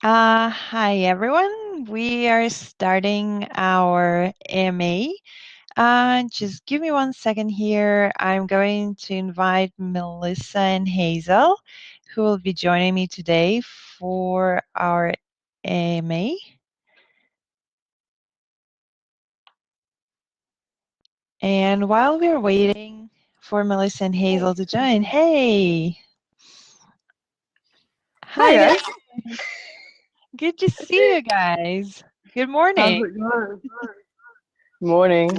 Hi everyone. We are starting our MA. Just give me 1 second here. I'm going to invite Melissa and Hazel, who will be joining me today for our MA. And while we're waiting for Melissa and Hazel to join, hey! Hi Hi there. guys. Good to see you guys. Good How's morning. it going? Morning.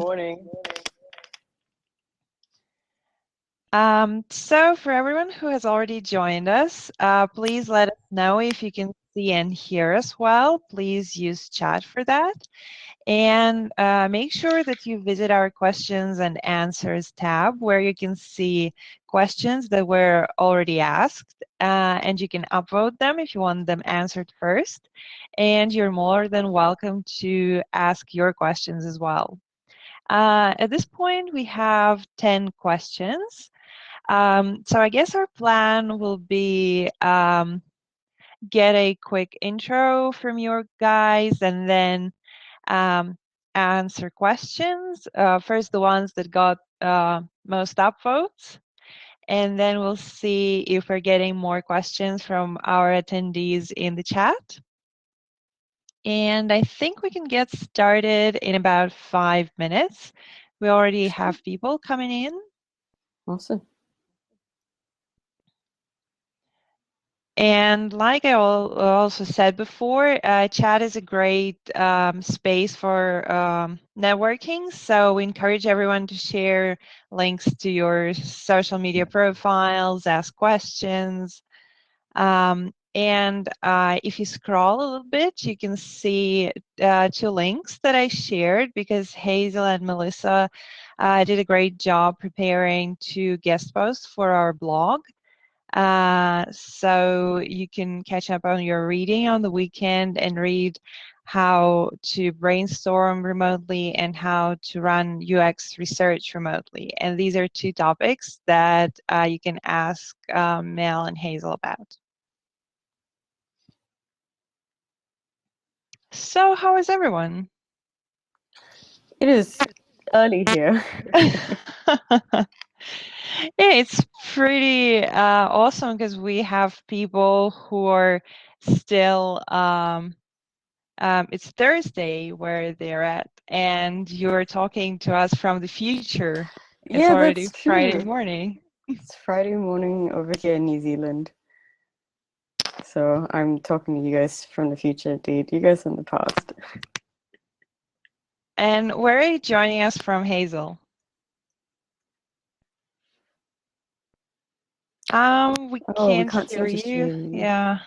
So for everyone who has already joined us, please let us know if you can see and hear us well. Please use chat for that. And make sure that you visit our questions and answers tab where you can see questions that were already asked. And you can upvote them if you want them answered first. And you're more than welcome to ask your questions as well. At this point, we have 10 questions. So I guess our plan will be get a quick intro from you guys and then um, answer questions. First, the ones that got most upvotes, and then we'll see if we're getting more questions from our attendees in the chat. And I think we can get started in about 5 minutes. We already have people coming in. Awesome. And like I also said before, chat is a great space for networking. So we encourage everyone to share links to your social media profiles, ask questions. And if you scroll a little bit, you can see 2 links that I shared because Hazel and Melissa did a great job preparing 2 guest posts for our blog. So you can catch up on your reading on the weekend and read how to brainstorm remotely and how to run UX research remotely. And these are 2 topics that you can ask Mel and Hazel about. So how is everyone? It is early here. Yeah, it's pretty awesome because we have people who are still it's Thursday where they're at, and you're talking to us from the future. It's Yeah, already that's Friday true. morning. It's Friday morning over here in New Zealand. So I'm talking to you guys from the future, dude. You guys in the past. And where are you joining us from, Hazel? We Oh, we can't can't hear seem to hear you. you. Yeah.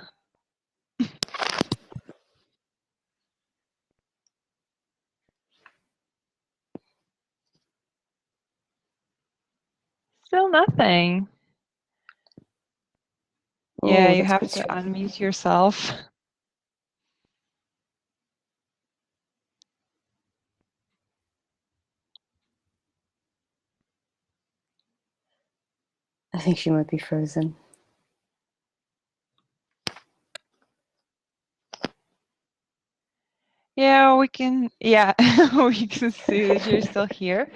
Still nothing. Yeah, Oh, you that's a have bit to strange. unmute yourself. I think she might be frozen. Yeah, we can we can see that you're still here.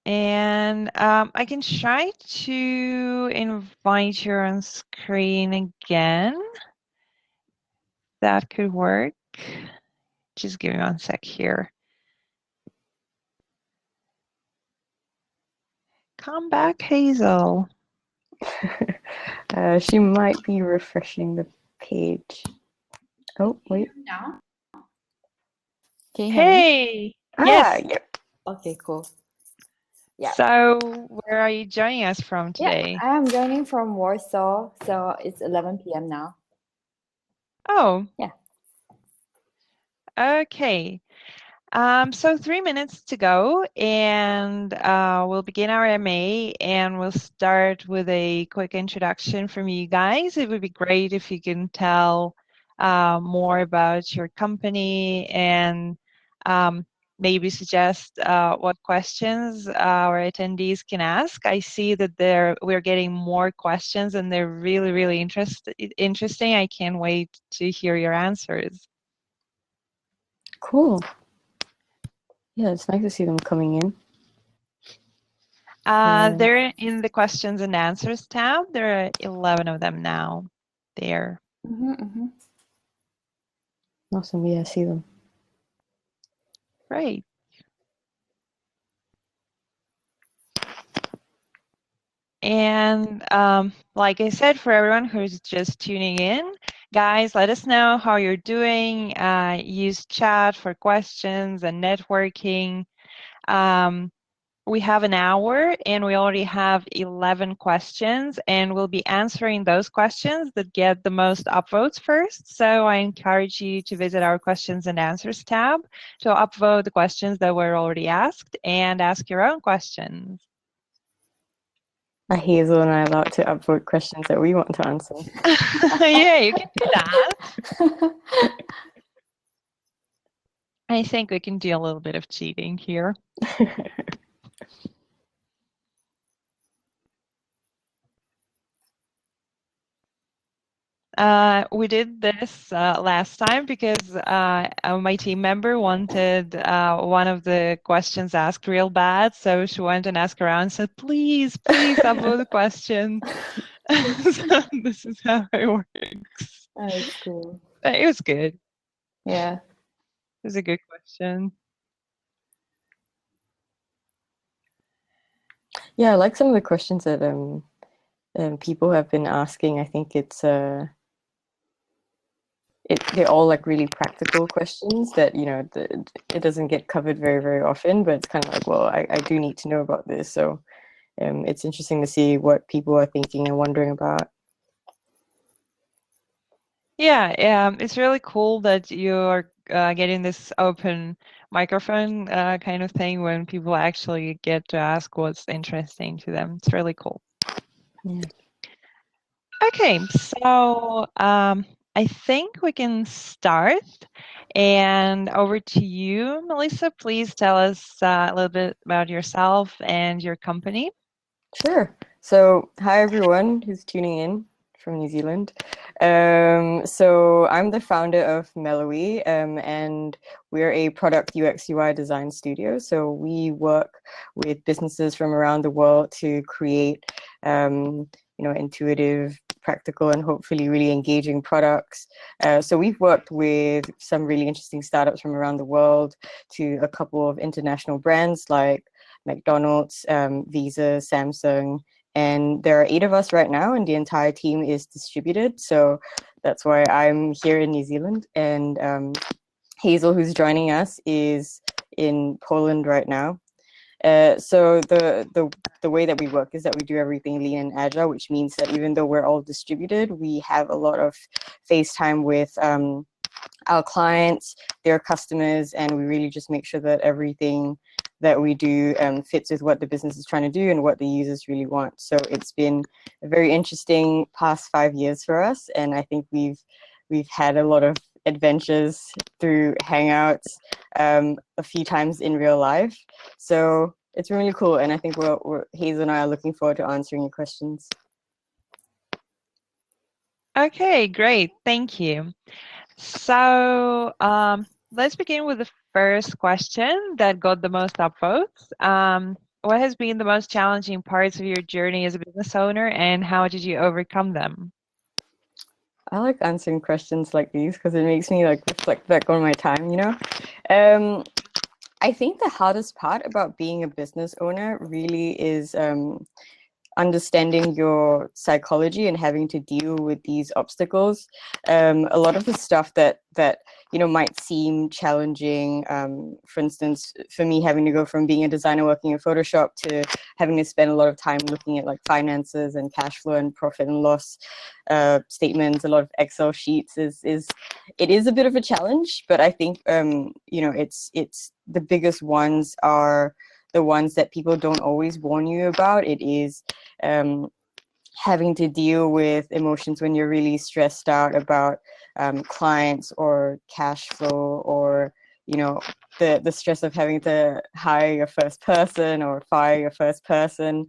And I can try to invite you on screen again. That could work. Just give me 1 sec here. Come back, Hazel. She might be refreshing the page. Oh, wait. Now? Can you hear me? Hey! Ah, Yes. yep. Okay, cool. Yeah. So, where are you joining us from Yeah, today? I am joining from Warsaw, so it's 11 p.m. now. Oh. Yeah. Okay. So 3 minutes to go, and we'll begin our MA, and we'll start with a quick introduction from you guys. It would be great if you can tell more about your company and maybe suggest what questions our attendees can ask. I see that we're getting more questions, and they're really, really interesting. I can't wait to hear your answers. Cool. Yeah, it's nice to see them coming in. They're in the questions and answers tab. There are 11 of them now there. Awesome. Yeah, I see them. Great. And like I said, for everyone who's just tuning in, guys, let us know how you're doing. Use chat for questions and networking. We have an hour and we already have 11 questions, and we'll be answering those questions that get the most upvotes first. So I encourage you to visit our questions and answers tab to upvote the questions that were already asked and ask your own questions. Are Hazel and I allowed to upvote questions that we want to answer? Yeah, you can do that. I think we can do a little bit of cheating here. We did this last time because my team member wanted one of the questions asked real bad, so she went and asked around and said, please upvote the question. So this is how it works. Oh, it's cool. It was good. Yeah. It was a good question. Yeah, I like some of the questions that people have been asking. I think they're all like really practical questions that, you know, it doesn't get covered very, very often, but it's kind of like, well, I do need to know about this. So it's interesting to see what people are thinking and wondering about. Yeah, it's really cool that you're getting this open microphone kind of thing when people actually get to ask what's interesting to them. It's really cool. Yeah. Okay, so I think we can start. And over to you, Melissa. Please tell us a little bit about yourself and your company. Sure. So, hi everyone who's tuning in from New Zealand. So I'm the founder of MELEWI, and we're a product UX UI design studio. So we work with businesses from around the world to create, you know, intuitive, practical, and hopefully really engaging products. So we've worked with some really interesting startups from around the world to a couple of international brands like McDonald's, Visa, Samsung, and there are 8 of us right now, and the entire team is distributed. So that's why I'm here in New Zealand, and Hazel, who's joining us, is in Poland right now. So the way that we work is that we do everything lean and agile, which means that even though we're all distributed, we have a lot of face time with our clients, their customers, and we really just make sure that everything that we do fits with what the business is trying to do and what the users really want. So it's been a very interesting past 5 years for us, and I think we've had a lot of adventures through Hangouts, a few times in real life. So it's been really cool, and I think Hazel and I are looking forward to answering your questions. Okay, great. Thank you. So let's begin with the first question that got the most upvotes. What has been the most challenging parts of your journey as a business owner, and how did you overcome them? I like answering questions like these because it makes me like reflect back on my time, you know? I think the hardest part about being a business owner really is understanding your psychology and having to deal with these obstacles. A lot of the stuff that you know might seem challenging, for instance, for me having to go from being a designer working in Photoshop to having to spend a lot of time looking at like finances and cash flow and profit and loss statements, a lot of Excel sheets it is a bit of a challenge, but I think you know it's the biggest ones are the ones that people don't always warn you about. It is having to deal with emotions when you're really stressed out about clients or cash flow, or you know, the stress of having to hire your first person or fire your first person.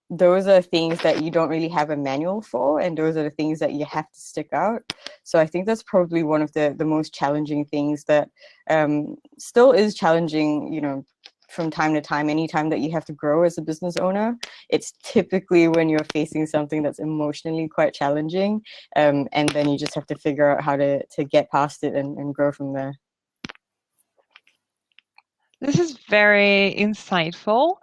Those are things that you don't really have a manual for, and those are the things that you have to stick out. So I think that's probably one of the most challenging things that still is challenging, you know, from time to time. Anytime that you have to grow as a business owner, it's typically when you're facing something that's emotionally quite challenging, and then you just have to figure out how to get past it and grow from there. This is very insightful.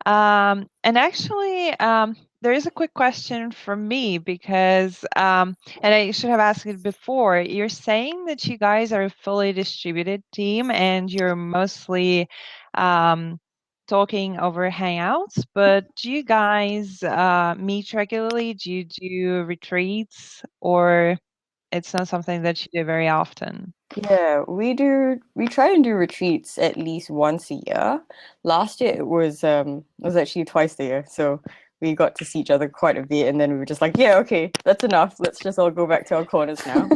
And actually, there is a quick question from me because, and I should have asked it before, you're saying that you guys are a fully distributed team and you're mostly talking over Hangouts, but do you guys meet regularly? Do you do retreats, or it's not something that you do very often? Yeah, we do. We try and do retreats at least once a year. Last year it was actually twice a year, so we got to see each other quite a bit, and then we were just like, yeah, okay, that's enough. Let's just all go back to our corners now.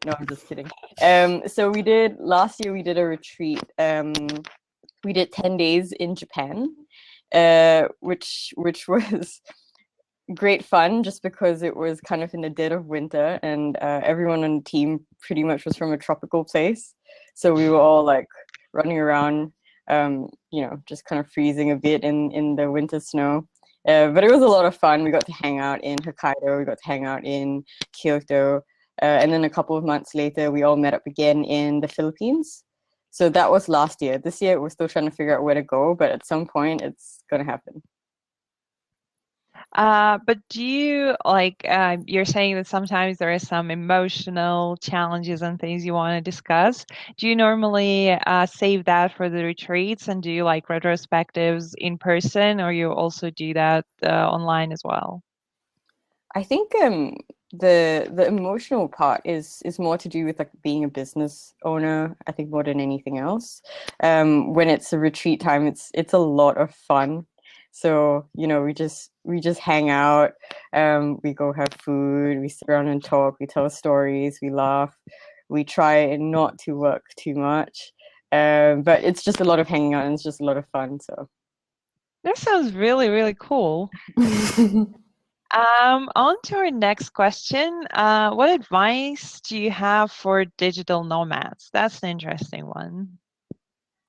No, I'm just kidding. So we did last year. We did a retreat. We did 10 days in Japan, which was great fun just because it was kind of in the dead of winter, and everyone on the team pretty much was from a tropical place. So we were all like running around, you know, just kind of freezing a bit in the winter snow. But it was a lot of fun. We got to hang out in Hokkaido, we got to hang out in Kyoto, and then a couple of months later, we all met up again in the Philippines. So that was last year. This year, we're still trying to figure out where to go, but at some point, it's going to happen. But do you like, you're saying that sometimes there are some emotional challenges and things you want to discuss. Do you normally save that for the retreats, and do you like retrospectives in person, or you also do that online as well? I think the emotional part is more to do with like being a business owner, I think, more than anything else. When it's a retreat time, it's a lot of fun. So, you know, we just hang out, we go have food, we sit around and talk, we tell stories, we laugh, we try not to work too much. But it's just a lot of hanging out, and it's just a lot of fun. So That sounds really, really cool. On to our next question. What advice do you have for digital nomads? That's an interesting one.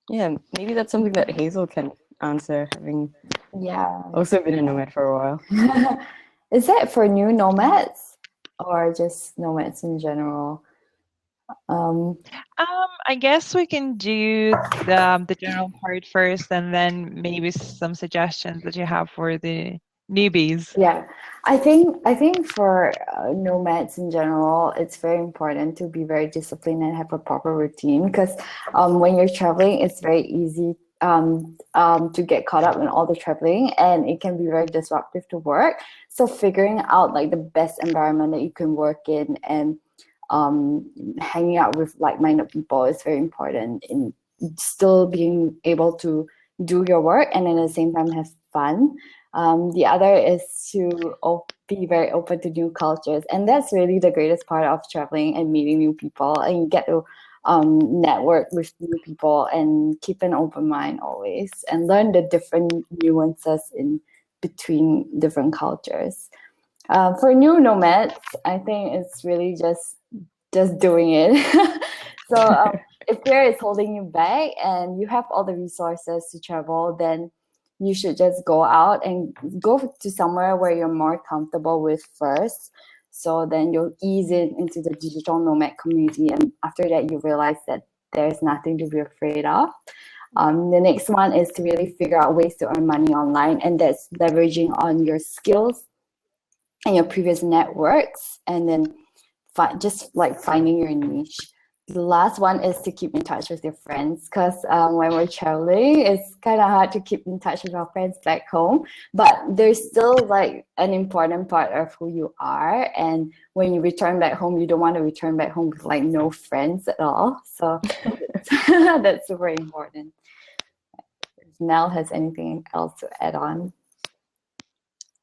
yeah, maybe that's something that Hazel can answer, having Yeah. also been a nomad for a while. Is that for new nomads or just nomads in general? I guess we can do the general part first, and then maybe some suggestions that you have for the newbies. Yeah, I think for nomads in general, it's very important to be very disciplined and have a proper routine because when you're traveling, it's very easy to get caught up in all the traveling, and it can be very disruptive to work. So figuring out like the best environment that you can work in and hanging out with like-minded people is very important in still being able to do your work and at the same time have fun. The other is to be very open to new cultures, and that's really the greatest part of traveling and meeting new people, and you get to network with new people and keep an open mind always and learn the different nuances in between different cultures. For new nomads, I think it's really just doing it. So if fear is holding you back and you have all the resources to travel, then you should just go out and go to somewhere where you're more comfortable with first. So then you'll ease into the digital nomad community, and after that you realize that there's nothing to be afraid of. The next one is to really figure out ways to earn money online, and that's leveraging on your skills and your previous networks, and then just like finding your niche. The last one is to keep in touch with your friends, because when we're traveling, it's kind of hard to keep in touch with our friends back home, but there's still like an important part of who you are, and when you return back home, you don't want to return back home with like no friends at all. So that's super important. If Mel has anything else to add on?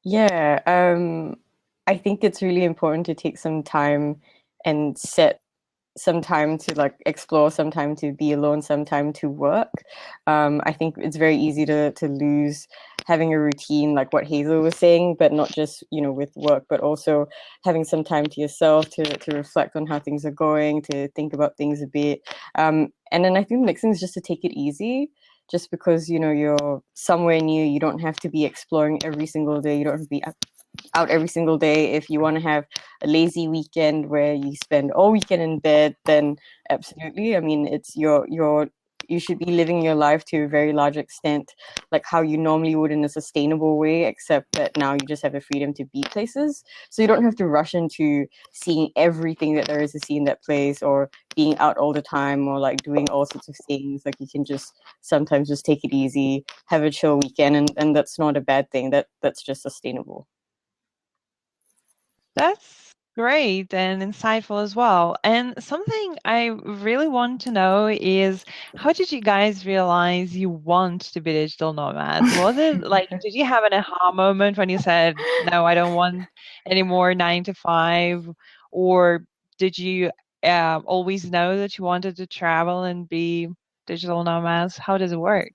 Yeah, I think it's really important to take some time and set some time to like explore, some time to be alone, some time to work. I think it's very easy to lose having a routine, like what Hazel was saying, but not just, you know, with work, but also having some time to yourself to reflect on how things are going, to think about things a bit. And then I think the next thing is just to take it easy. Just because, you know, you're somewhere new, you don't have to be exploring every single day. You don't have to be out every single day. If you want to have a lazy weekend where you spend all weekend in bed, then absolutely. I mean, it's you should be living your life to a very large extent like how you normally would in a sustainable way, except that now you just have the freedom to be places. So you don't have to rush into seeing everything that there is to see in that place, or being out all the time, or like doing all sorts of things. Like you can just sometimes just take it easy, have a chill weekend, and that's not a bad thing. That's just sustainable. That's great and insightful as well. And something I really want to know is, how did you guys realize you want to be digital nomads? Was it like, did you have an aha moment when you said, no, I don't want any more 9 to 5? Or did you always know that you wanted to travel and be digital nomads? How does it work?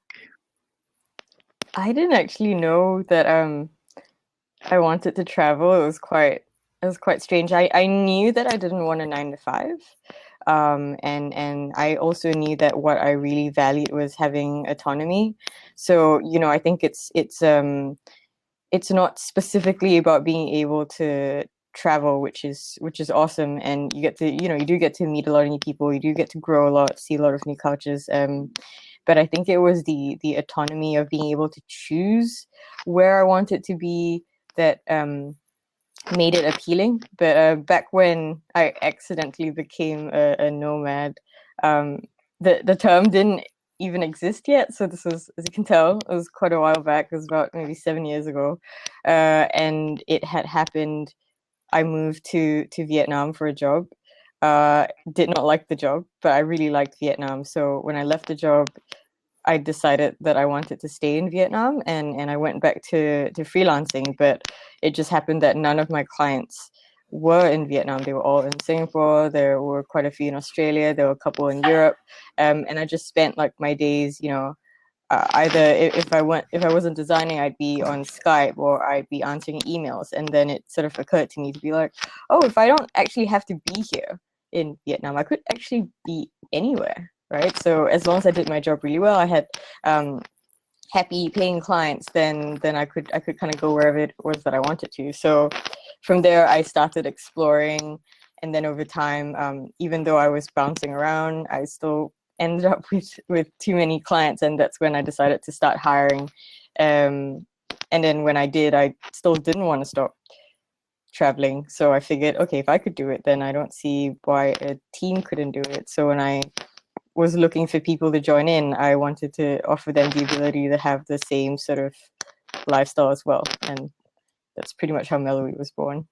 I didn't actually know that I wanted to travel. It was quite strange. I knew that I didn't want a 9 to 5. And I also knew that what I really valued was having autonomy. So, you know, I think it's not specifically about being able to travel, which is awesome, and you get to, you know, you do get to meet a lot of new people, you do get to grow a lot, see a lot of new cultures. But I think it was the autonomy of being able to choose where I wanted to be that made it appealing. But back when I accidentally became a nomad, the term didn't even exist yet. So this was, as you can tell, it was quite a while back. It was about maybe 7 years ago, and it had happened. I moved to Vietnam for a job. Did not like the job, but I really liked Vietnam. So when I left the job, I decided that I wanted to stay in Vietnam, and I went back to freelancing. But it just happened that none of my clients were in Vietnam. They were all in Singapore. There were quite a few in Australia. There were a couple in Europe, and I just spent like my days, you know, either if I wasn't designing, I'd be on Skype or I'd be answering emails. And then it sort of occurred to me to be like, oh, if I don't actually have to be here in Vietnam, I could actually be anywhere, right? So as long as I did my job really well, I had happy paying clients, then I could kind of go wherever it was that I wanted to. So from there, I started exploring, and then over time, even though I was bouncing around, I still ended up with too many clients, and that's when I decided to start hiring. And then when I did, I still didn't want to stop traveling. So I figured, okay, if I could do it, then I don't see why a team couldn't do it. So when I was looking for people to join in, I wanted to offer them the ability to have the same sort of lifestyle as well. And that's pretty much how MELEWI was born.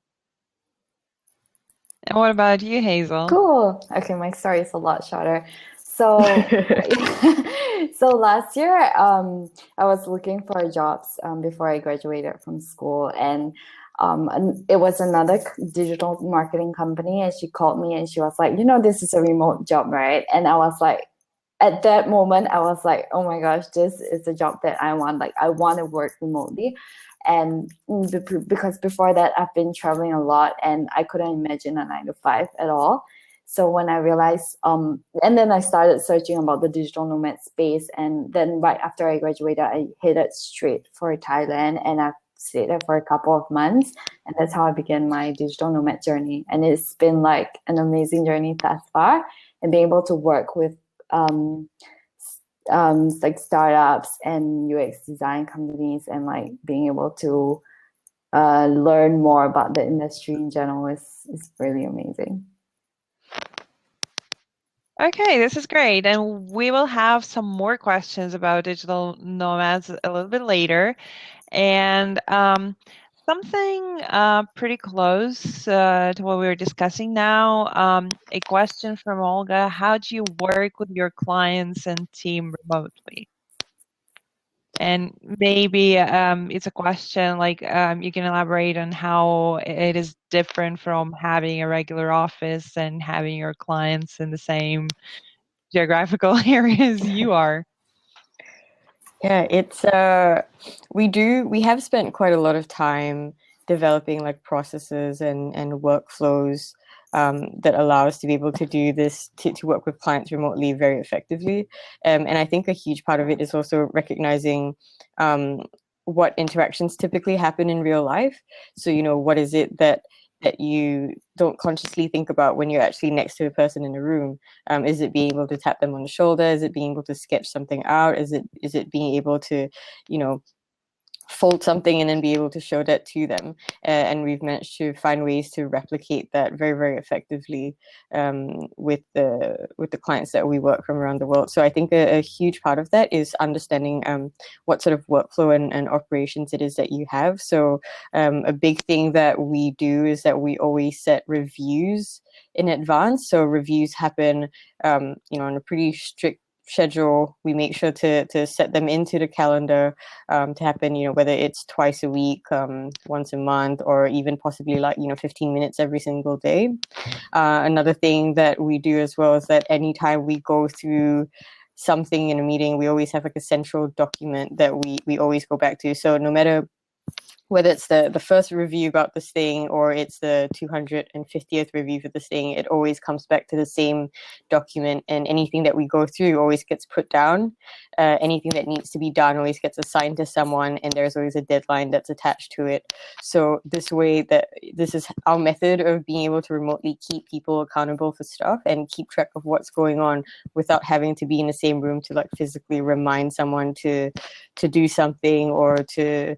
And what about you, Hazel? Cool. Okay, my story is a lot shorter. So, so last year, I was looking for jobs before I graduated from school, and it was another digital marketing company, and she called me and she was like, you know, this is a remote job, right? And I was like, at that moment, I was like, oh my gosh, this is a job that I want. Like, I want to work remotely. And because before that, I've been traveling a lot and I couldn't imagine a 9 to 5 at all. So when I realized, and then I started searching about the digital nomad space. And then right after I graduated, I headed straight for Thailand, and I stayed there for a couple of months. And that's how I began my digital nomad journey. And it's been like an amazing journey thus far, and being able to work with like startups and UX design companies, and like being able to learn more about the industry in general is really amazing. Okay, this is great. And we will have some more questions about digital nomads a little bit later. And something pretty close to what we were discussing now, a question from Olga. How do you work with your clients and team remotely? And maybe it's a question like you can elaborate on how it is different from having a regular office and having your clients in the same geographical areas you are. Yeah, it's we have spent quite a lot of time developing like processes and workflows that allow us to be able to do this to work with clients remotely very effectively. And I think a huge part of it is also recognizing what interactions typically happen in real life. So, you know, what is it that you don't consciously think about when you're actually next to a person in a room? Is it being able to tap them on the shoulder? Is it being able to sketch something out? Is it being able to, you know, fold something and then be able to show that to them? And we've managed to find ways to replicate that very, very effectively with the clients that we work from around the world. So I think a huge part of that is understanding what sort of workflow and operations it is that you have. So a big thing that we do is that we always set reviews in advance. So reviews happen, you know, on a pretty strict schedule. We make sure to set them into the calendar to happen, you know, whether it's twice a week, once a month, or even possibly like, you know, 15 minutes every single day. Another thing that we do as well is that anytime we go through something in a meeting, we always have like a central document that we always go back to. So no matter whether it's the first review about this thing or it's the 250th review for this thing, it always comes back to the same document, and anything that we go through always gets put down. Anything that needs to be done always gets assigned to someone, and there's always a deadline that's attached to it. So this is our method of being able to remotely keep people accountable for stuff and keep track of what's going on without having to be in the same room to like physically remind someone to do something or to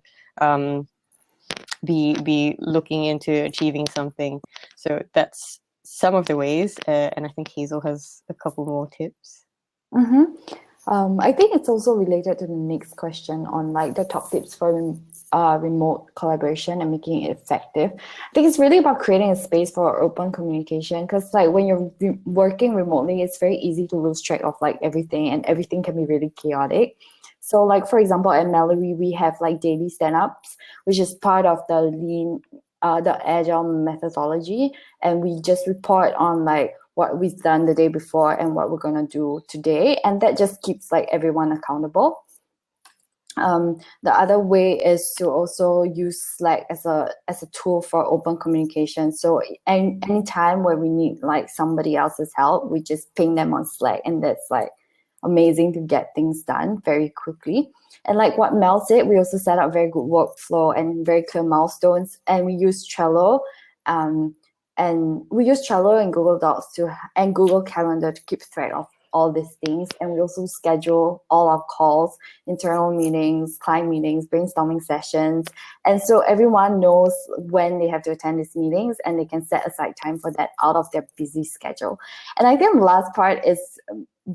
be looking into achieving something. So that's some of the ways, and I think Hazel has a couple more tips. I think it's also related to the next question on like the top tips for remote collaboration and making it effective. I think it's really about creating a space for open communication, because like when you're working remotely, it's very easy to lose track of like everything, and everything can be really chaotic. So like, for example, at MELEWI, we have like daily stand-ups, which is part of the the agile methodology. And we just report on like what we've done the day before and what we're gonna do today. And that just keeps like everyone accountable. The other way is to also use Slack as a tool for open communication. So any time where we need like somebody else's help, we just ping them on Slack, and that's like amazing to get things done very quickly. And like what Mel said, we also set up very good workflow and very clear milestones, and we use Trello. And we use Trello and Google Docs and Google Calendar to keep track of all these things. And we also schedule all our calls, internal meetings, client meetings, brainstorming sessions. And so everyone knows when they have to attend these meetings, and they can set aside time for that out of their busy schedule. And I think the last part is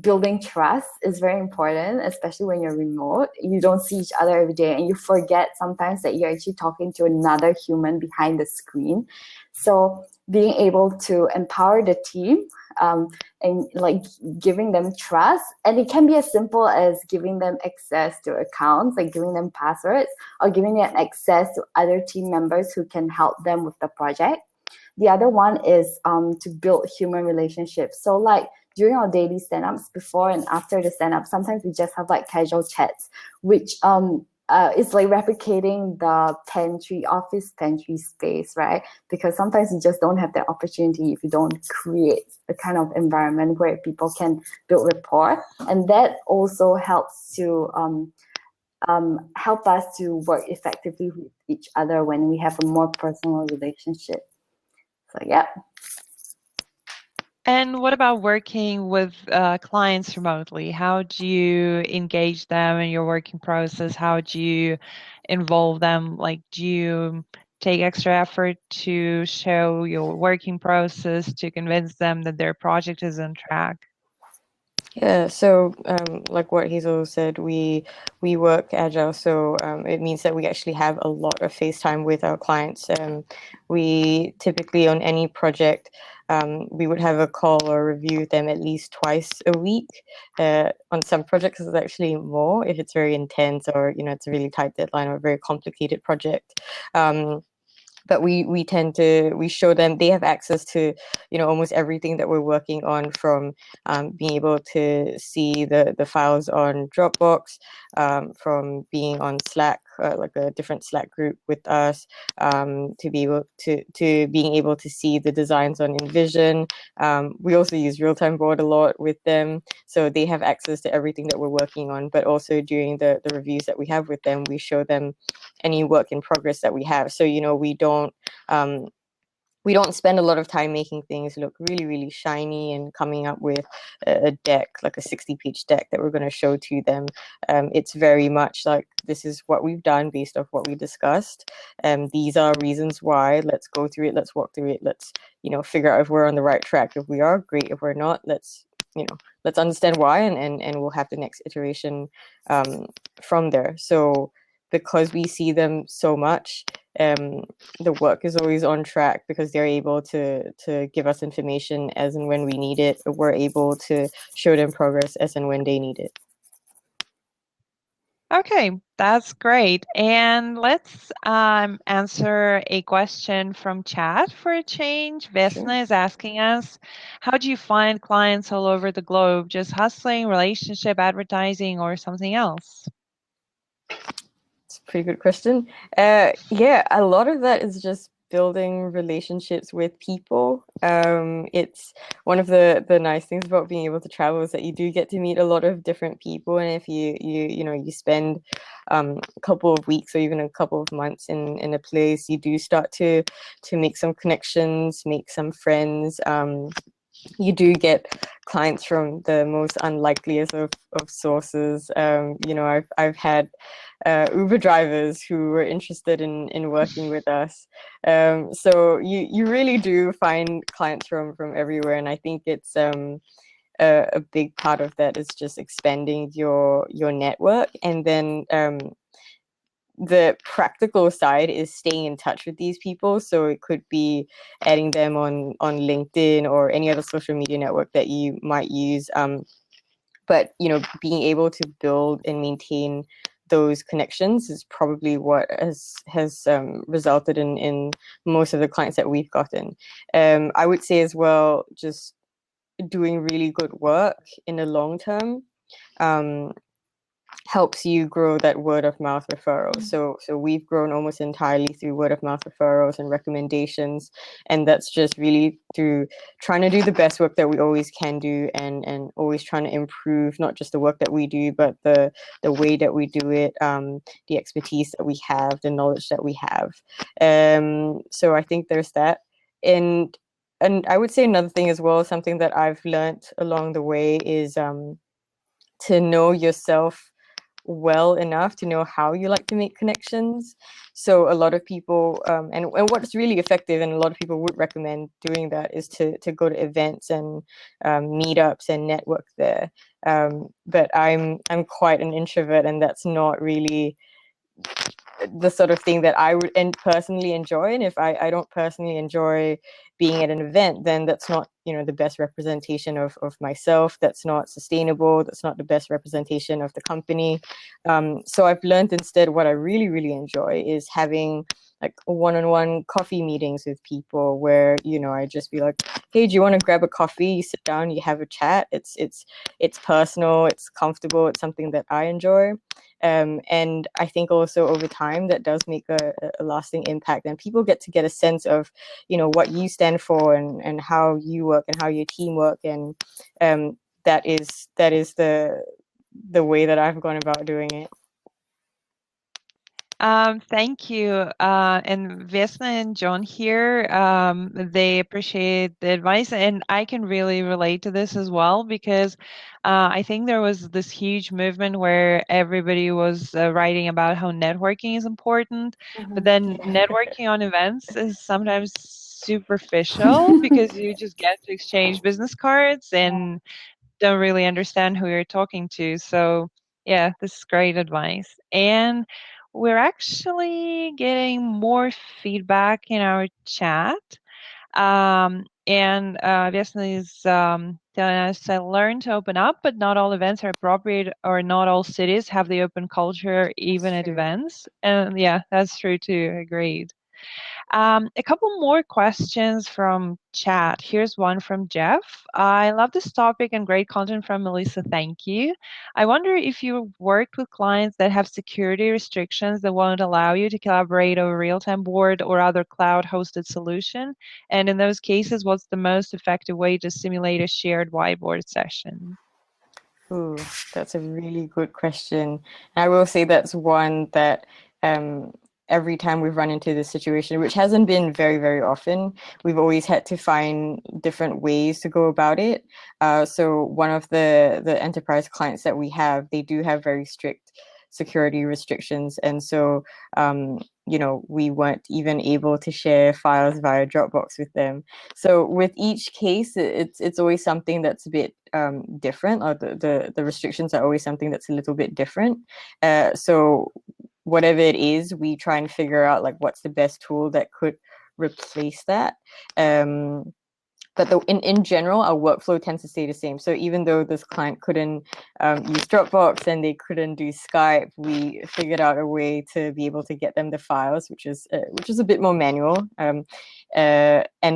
building trust is very important, especially when you're remote. You don't see each other every day, and you forget sometimes that you're actually talking to another human behind the screen. So being able to empower the team and like giving them trust, and it can be as simple as giving them access to accounts, like giving them passwords, or giving them access to other team members who can help them with the project. The other one is to build human relationships. So like during our daily stand-ups, before and after the stand-up, sometimes we just have like casual chats, which it's like replicating the office pantry space, right? Because sometimes you just don't have that opportunity if you don't create a kind of environment where people can build rapport. And that also helps to help us to work effectively with each other when we have a more personal relationship. So yeah. And what about working with clients remotely? How do you engage them in your working process? How do you involve them? Like, do you take extra effort to show your working process to convince them that their project is on track? Yeah, so like what Hazel said, we work agile, so it means that we actually have a lot of face time with our clients. We typically on any project we would have a call or review with them at least twice a week. On some projects, it's actually more if it's very intense or, you know, it's a really tight deadline or a very complicated project. But we tend to, we show them, they have access to, you know, almost everything that we're working on, from being able to see the files on Dropbox, from being on Slack, like a different Slack group with us, to be able to being able to see the designs on InVision. We also use real-time board a lot with them, so they have access to everything that we're working on. But also during the reviews that we have with them, we show them any work in progress that we have. So, you know, we don't spend a lot of time making things look really, really shiny and coming up with a deck, like a 60-page deck that we're going to show to them. It's very much like, this is what we've done based off what we discussed. These are reasons why. Let's go through it. Let's walk through it. Let's, you know, figure out if we're on the right track. If we are, great. If we're not, let's, you know, let's understand why, and we'll have the next iteration from there. So because we see them so much, the work is always on track because they're able to give us information as and when we need it. We're able to show them progress as and when they need it. Okay, that's great. And let's answer a question from chat for a change. Vesna is asking us, how do you find clients all over the globe? Just hustling, relationship, advertising, or something else? It's a pretty good question. Yeah, a lot of that is just building relationships with people. It's one of the nice things about being able to travel is that you do get to meet a lot of different people, and if you know, you spend a couple of weeks or even a couple of months in a place, you do start to make some connections, make some friends. You do get clients from the most unlikeliest of sources. You know, I've had Uber drivers who were interested in working with us. So you really do find clients from everywhere, and I think it's a big part of that is just expanding your network. And then the practical side is staying in touch with these people. So it could be adding them on LinkedIn or any other social media network that you might use. But, you know, being able to build and maintain those connections is probably what has resulted in most of the clients that we've gotten. I would say as well, just doing really good work in the long term helps you grow that word of mouth referrals. So we've grown almost entirely through word of mouth referrals and recommendations, and that's just really through trying to do the best work that we always can do, and always trying to improve not just the work that we do, but the way that we do it, the expertise that we have, the knowledge that we have. So I think there's that. And I would say another thing as well, something that I've learned along the way is to know yourself well enough to know how you like to make connections. So a lot of people, and what's really effective, and a lot of people would recommend doing that, is to go to events and meetups and network there. But I'm quite an introvert, and that's not really the sort of thing that I would personally enjoy. And if I don't personally enjoy being at an event, then that's not, you know, the best representation of myself. That's not sustainable. That's not the best representation of the company. So I've learned instead what I really, really enjoy is having like one-on-one coffee meetings with people where, you know, I just be like, hey, do you want to grab a coffee? You sit down, you have a chat. It's personal, it's comfortable, it's something that I enjoy. And I think also over time that does make a lasting impact, and people get a sense of, you know, what you stand for and how you work and how your team work, and that is the way that I've gone about doing it. Thank you. And Vesna and John here, they appreciate the advice, and I can really relate to this as well, because I think there was this huge movement where everybody was writing about how networking is important, but then networking on events is sometimes superficial because you just get to exchange business cards and don't really understand who you're talking to. So yeah, this is great advice. And we're actually getting more feedback in our chat. And Vesna is telling us, I learned to open up, but not all events are appropriate, or not all cities have the open culture, even at True. events. And yeah, that's true too. Agreed. A couple more questions from chat. Here's one from Jeff. I love this topic and great content from Melissa. Thank you. I wonder if you worked with clients that have security restrictions that won't allow you to collaborate over real-time board or other cloud-hosted solution. And in those cases, what's the most effective way to simulate a shared whiteboard session? Ooh, that's a really good question. I will say that's one that every time we've run into this situation, which hasn't been very, very often, we've always had to find different ways to go about it. So one of the enterprise clients that we have, they do have very strict security restrictions. And so, you know, we weren't even able to share files via Dropbox with them. So with each case, it's always something that's a bit different, or the restrictions are always something that's a little bit different. So whatever it is, we try and figure out like what's the best tool that could replace that. But in general, our workflow tends to stay the same. So even though this client couldn't use Dropbox and they couldn't do Skype, we figured out a way to be able to get them the files, which is a bit more manual. And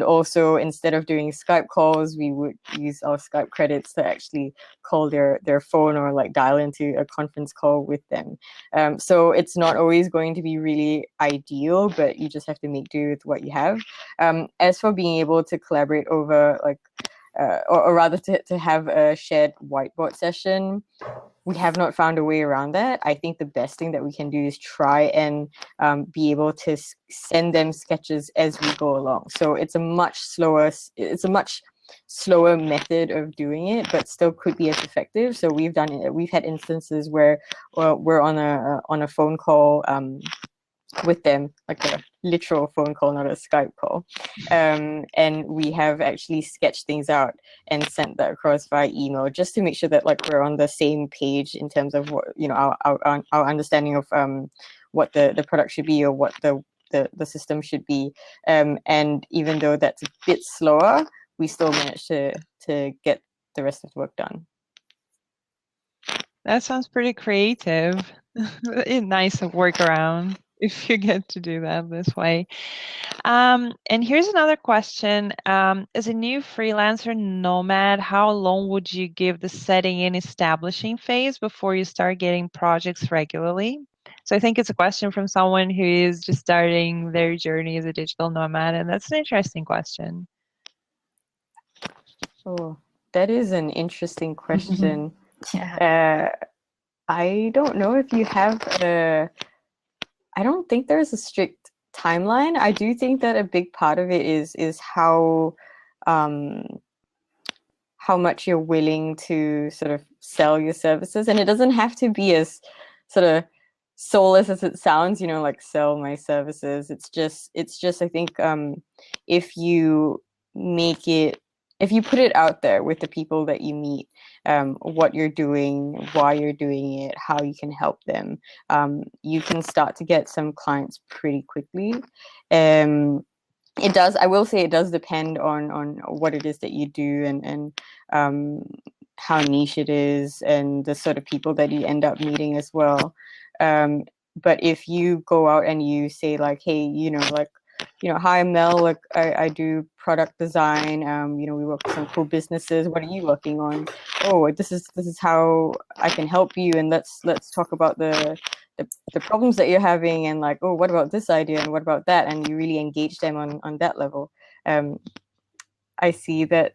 also, instead of doing Skype calls, we would use our Skype credits to actually call their phone or like dial into a conference call with them. So it's not always going to be really ideal, but you just have to make do with what you have. As for being able to collaborate over like, or rather to have a shared whiteboard session, we have not found a way around that. I think the best thing that we can do is try and be able to send them sketches as we go along. So it's a much slower method of doing it, but still could be as effective. So we've had instances where we're on a phone call with them, like a literal phone call, not a Skype call. And we have actually sketched things out and sent that across via email, just to make sure that like we're on the same page in terms of what, you know, our understanding of what the product should be, or what the system should be. And even though that's a bit slower, we still managed to get the rest of the work done. That sounds pretty creative. Nice workaround if you get to do that this way. And here's another question. As a new freelancer nomad, how long would you give the setting and establishing phase before you start getting projects regularly? So I think it's a question from someone who is just starting their journey as a digital nomad, and that's an interesting question. Oh, that is an interesting question. Yeah. I don't know if you have I don't think there's a strict timeline. I do think that a big part of it is how much you're willing to sort of sell your services. And it doesn't have to be as sort of soulless as it sounds, you know, like sell my services. It's just I think if you put it out there with the people that you meet, what you're doing, why you're doing it, how you can help them, you can start to get some clients pretty quickly. It does, I will say it does depend on what it is that you do, and how niche it is, and the sort of people that you end up meeting as well. But if you go out and you say like, hey, hi, I'm Mel, like I do product design, we work with some cool businesses, what are you working on? Oh, this is how I can help you, and let's talk about the problems that you're having, and like, oh, what about this idea, and what about that, and you really engage them on that level. I see that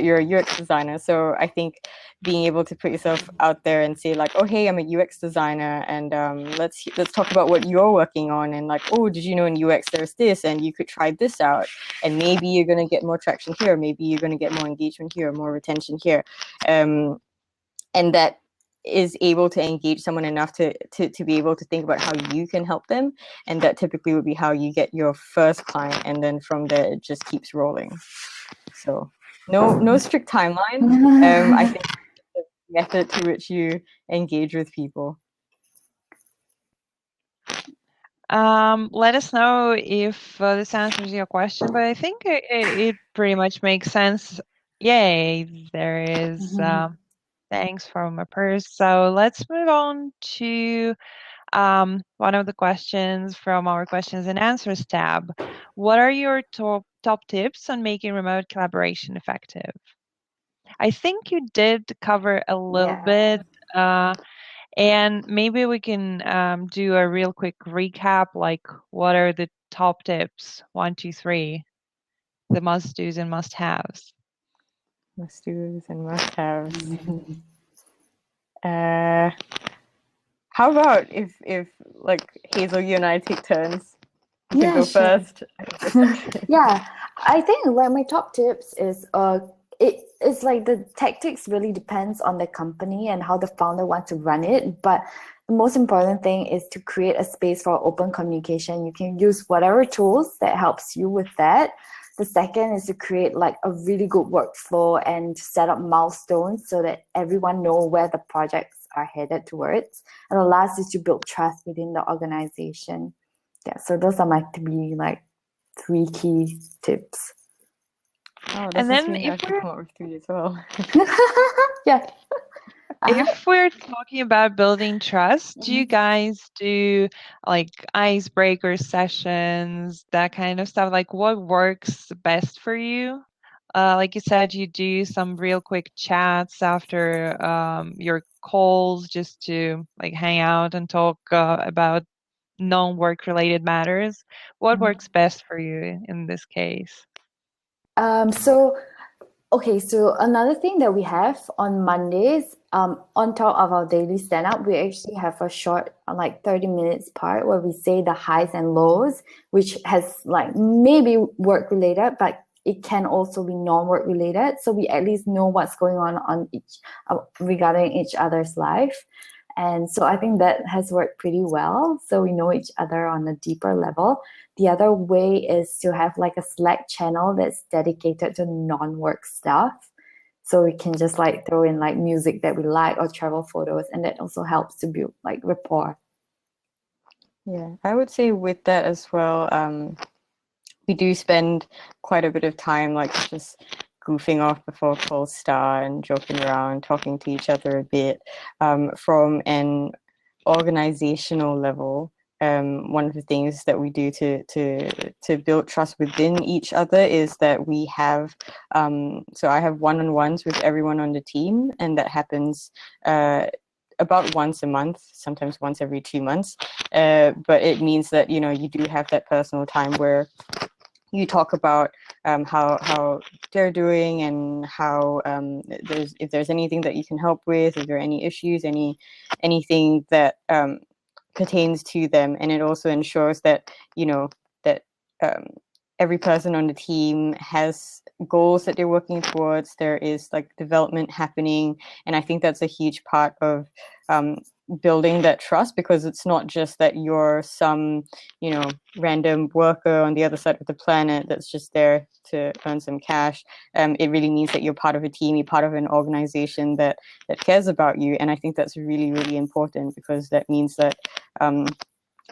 you're a UX designer, so I think being able to put yourself out there and say like, oh, hey, I'm a UX designer, and let's talk about what you're working on, and like, oh, did you know in UX there's this, and you could try this out, and maybe you're going to get more traction here, maybe you're going to get more engagement here, more retention here, and that is able to engage someone enough to be able to think about how you can help them. And that typically would be how you get your first client, and then from there it just keeps rolling. So no strict timeline. I think the method to which you engage with people. Let us know if this answers your question, but I think it pretty much makes sense. Yay, there is thanks from a purse. So let's move on to one of the questions from our questions and answers tab. What are your top tips on making remote collaboration effective? I think you did cover a little bit. And maybe we can do a real quick recap, like what are the top tips? 1, 2, 3, the must-dos and must-haves. Must-dos and must-haves. How about if like Hazel, you and I take turns? You can go sure. first. Yeah, I think like my top tips is it's like the tactics really depends on the company and how the founder wants to run it, but the most important thing is to create a space for open communication. You can use whatever tools that helps you with that. The second is to create like a really good workflow and to set up milestones so that everyone know where the projects are headed towards. And the last is to build trust within the organization. Yeah, so those are my three key tips. Oh, And then I if can we're come up with 3 as well. Yeah. if we're talking about building trust, do you guys do like icebreaker sessions, that kind of stuff? Like what works best for you? Like you said, you do some real quick chats after your calls just to like hang out and talk about non-work related matters. What works best for you in this case? So another thing that we have on Mondays, on top of our daily stand-up, we actually have a short, like 30 minutes part where we say the highs and lows, which has like maybe work related, but it can also be non-work related. So we at least know what's going on each regarding each other's life. And so I think that has worked pretty well. So we know each other on a deeper level. The other way is to have like a Slack channel that's dedicated to non-work stuff. So we can just like throw in like music that we like or travel photos, and that also helps to build like rapport. Yeah, I would say with that as well, we do spend quite a bit of time like just goofing off before calls start and joking around, talking to each other a bit. From an organizational level, one of the things that we do to build trust within each other is that we have so I have one-on-ones with everyone on the team, and that happens about once a month, sometimes once every 2 months. But it means that you do have that personal time where you talk about how they're doing and how if there's anything that you can help with, if there are any issues, anything that pertains to them. And it also ensures that that every person on the team has goals that they're working towards. There is like development happening, and I think that's a huge part of building that trust, because it's not just that you're some random worker on the other side of the planet that's just there to earn some cash. It really means that you're part of a team, you're part of an organization that cares about you. And I think that's really, really important, because that means that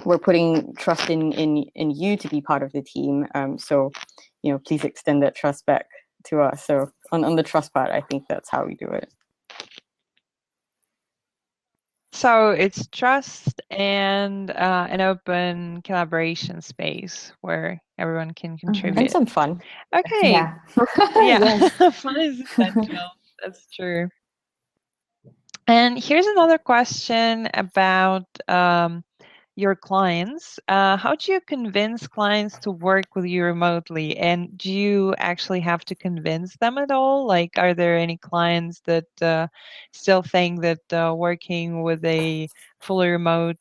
we're putting trust in you to be part of the team. So please extend that trust back to us. So on the trust part, I think that's how we do it. So it's trust and an open collaboration space where everyone can contribute. And some fun. Okay. Yeah. Yeah. Fun is essential. That's true. And here's another question about your clients. How do you convince clients to work with you remotely? And do you actually have to convince them at all? Like, are there any clients that still think that working with a fully remote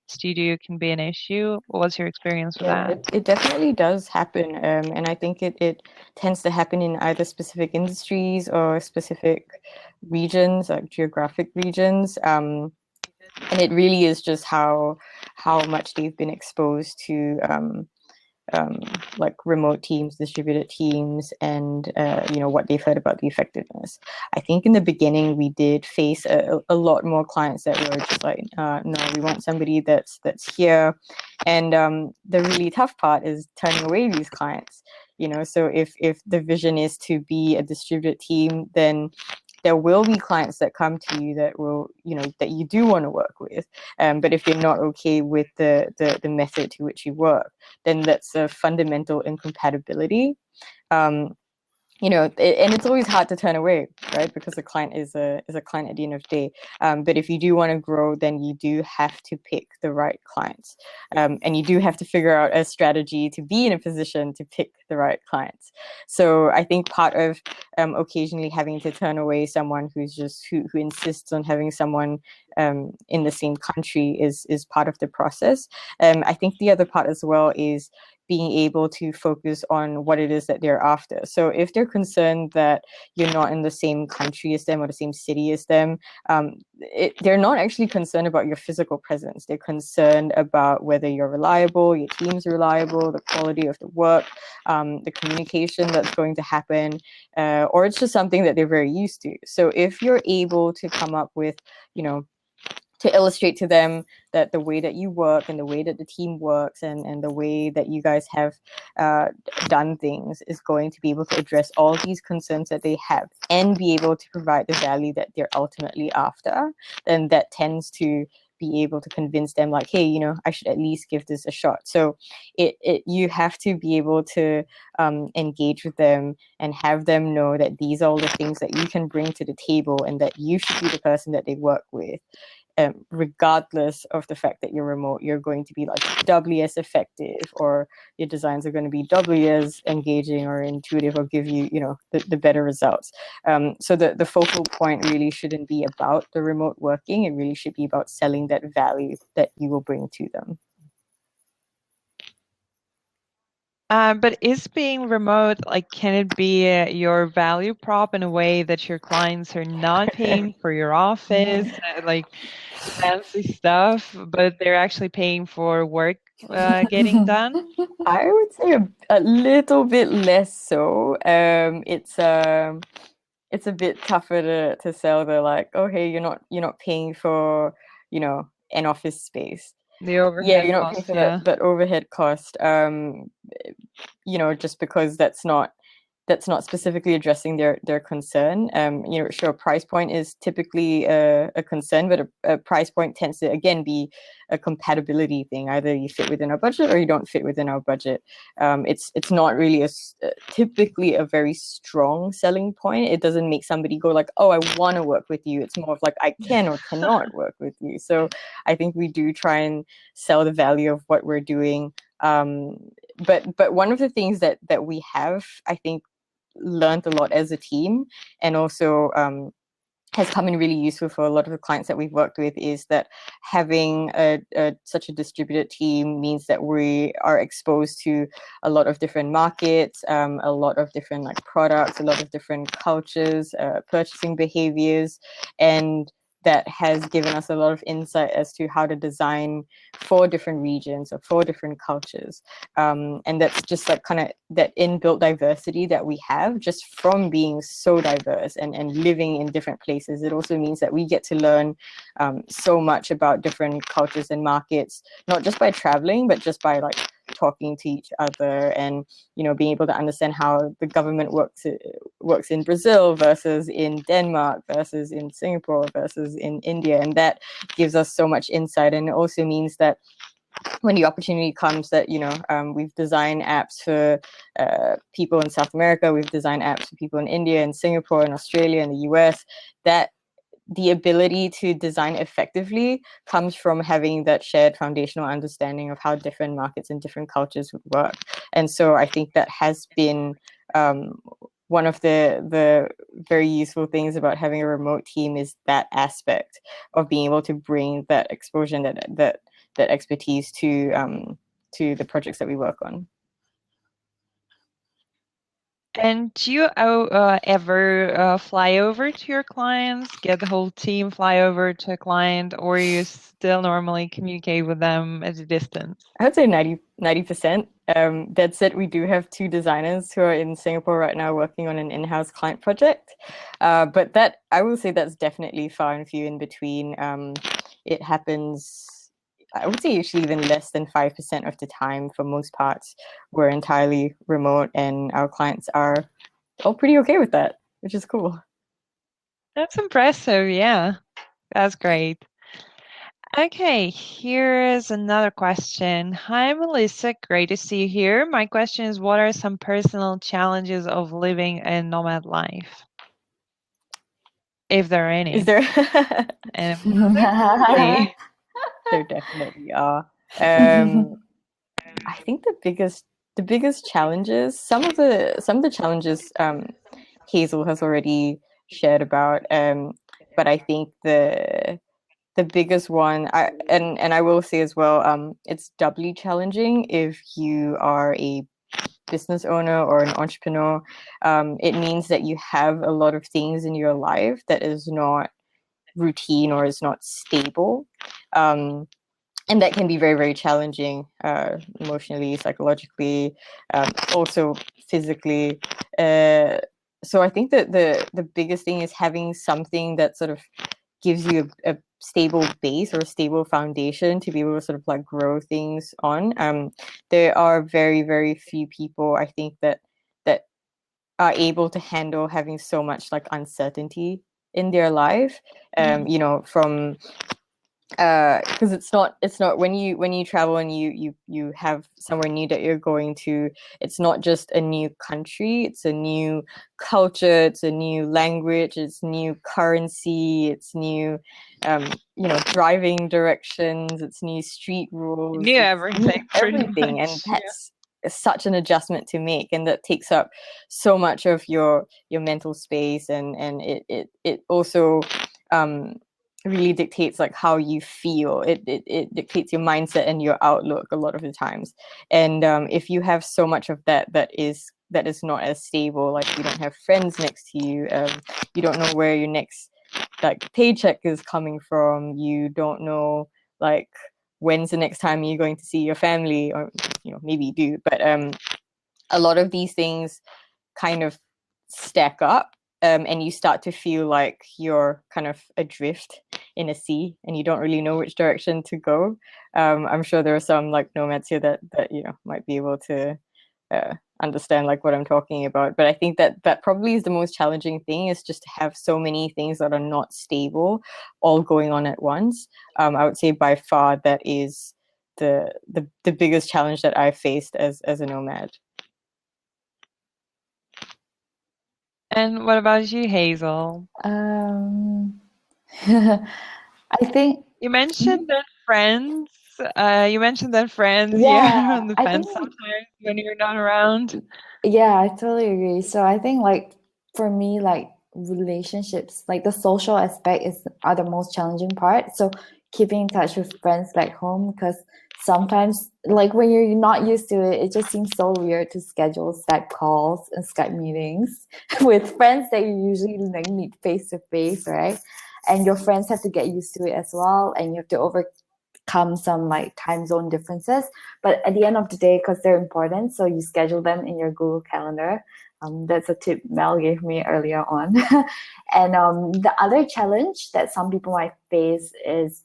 studio can be an issue? What's your experience with that? It definitely does happen. And I think it tends to happen in either specific industries or specific regions, like geographic regions. And it really is just how much they've been exposed to like remote teams, distributed teams, and what they've heard about the effectiveness. I think in the beginning we did face a lot more clients that were just like, no, we want somebody that's here. And the really tough part is turning away these clients. So if the vision is to be a distributed team, then there will be clients that come to you that will, that you do want to work with. But if they're not okay with the method to which you work, then that's a fundamental incompatibility. And it's always hard to turn away, right? Because the client is a client at the end of the day. But if you do want to grow, then you do have to pick the right clients. And you do have to figure out a strategy to be in a position to pick the right clients. So I think part of occasionally having to turn away someone who insists on having someone in the same country is part of the process. I think the other part as well is being able to focus on what it is that they're after. So if they're concerned that you're not in the same country as them or the same city as them, they're not actually concerned about your physical presence. They're concerned about whether you're reliable, your team's reliable, the quality of the work, the communication that's going to happen, or it's just something that they're very used to. So if you're able to come up with, to illustrate to them that the way that you work and the way that the team works and the way that you guys have done things is going to be able to address all these concerns that they have and be able to provide the value that they're ultimately after, then that tends to be able to convince them like, hey, I should at least give this a shot. So you have to be able to engage with them and have them know that these are all the things that you can bring to the table and that you should be the person that they work with. Regardless of the fact that you're remote, you're going to be like doubly as effective, or your designs are going to be doubly as engaging or intuitive, or give you, the better results. So the focal point really shouldn't be about the remote working. It really should be about selling that value that you will bring to them. But is being remote, like, can it be your value prop in a way that your clients are not paying for your office, like fancy stuff, but they're actually paying for work getting done? I would say a little bit less so. It's a bit tougher to sell the like, oh hey, you're not paying for, an office space. The overhead You're not cost, paying for that overhead cost. Just because that's not specifically addressing their concern. Sure, price point is typically a concern, but a price point tends to, again, be a compatibility thing. Either you fit within our budget or you don't fit within our budget. It's not really typically a very strong selling point. It doesn't make somebody go like, oh, I want to work with you. It's more of like, I can or cannot work with you. So I think we do try and sell the value of what we're doing. But one of the things that we have, I think, learned a lot as a team, and also has come in really useful for a lot of the clients that we've worked with, is that having such a distributed team means that we are exposed to a lot of different markets, a lot of different products, a lot of different cultures, purchasing behaviors, and that has given us a lot of insight as to how to design for different regions or for different cultures. And that's just like kind of that inbuilt diversity that we have just from being so diverse and living in different places. It also means that we get to learn so much about different cultures and markets, not just by traveling, but just by talking to each other and being able to understand how the government works in Brazil versus in Denmark versus in Singapore versus in India, and that gives us so much insight. And it also means that when the opportunity comes that we've designed apps for people in South America, we've designed apps for people in India and Singapore and Australia and the US, that the ability to design effectively comes from having that shared foundational understanding of how different markets and different cultures would work. And so I think that has been one of the very useful things about having a remote team, is that aspect of being able to bring that exposure and that expertise to the projects that we work on. And do you ever fly over to your clients, get the whole team fly over to a client, or you still normally communicate with them at a distance? I would say 90%. That said, we do have 2 designers who are in Singapore right now working on an in-house client project. But that, I will say, that's definitely far and few in between. It happens, I would say, usually even less than 5% of the time. For most parts, we're entirely remote, and our clients are all pretty okay with that, which is cool. That's impressive. Yeah, that's great. Okay, here is another question. Hi, Melissa. Great to see you here. My question is, what are some personal challenges of living a nomad life? If there are any. Is there? And there Definitely are. I think the biggest challenges, some of the challenges Hazel has already shared about, but I think the biggest one, and I will say as well, it's doubly challenging if you are a business owner or an entrepreneur. It means that you have a lot of things in your life that is not routine or is not stable. And that can be very, very challenging, emotionally, psychologically, also physically. So I think that the biggest thing is having something that sort of gives you a stable base or a stable foundation to be able to sort of like grow things on. There are very, very few people, I think, that are able to handle having so much like uncertainty in their life. You know, from because it's not when you travel and you have somewhere new that you're going to, it's not just a new country, it's a new culture, it's a new language, it's new currency, it's new you know, driving directions, it's new street rules, knew it's everything, pretty everything, and much. that's such an adjustment to make, and that takes up so much of your mental space, and it also really dictates like how you feel. It dictates your mindset and your outlook a lot of the times. And if you have so much of that is not as stable, like you don't have friends next to you, you don't know where your next like paycheck is coming from, you don't know like when's the next time you're going to see your family, or you know, maybe you do, but a lot of these things kind of stack up, and you start to feel like you're kind of adrift in a sea and you don't really know which direction to go. I'm sure there are some like nomads here that you know might be able to understand like what I'm talking about. But I think that probably is the most challenging thing, is just to have so many things that are not stable all going on at once. I would say by far that is the biggest challenge that I've faced as a nomad. And what about you, Hazel? I think You mentioned that friends. You mentioned that friends, yeah, yeah, on the I fence think sometimes when you're not around. yeah, I totally agree. So I think like for me, like relationships, like the social aspect are the most challenging part. So keeping in touch with friends back home, because sometimes like when you're not used to it, it just seems so weird to schedule Skype calls and Skype meetings with friends that you usually like meet face to face, right? And your friends have to get used to it as well, and you have to overcome some like time zone differences. But at the end of the day, because they're important, so you schedule them in your Google Calendar. That's a tip Mel gave me earlier on. And the other challenge that some people might face is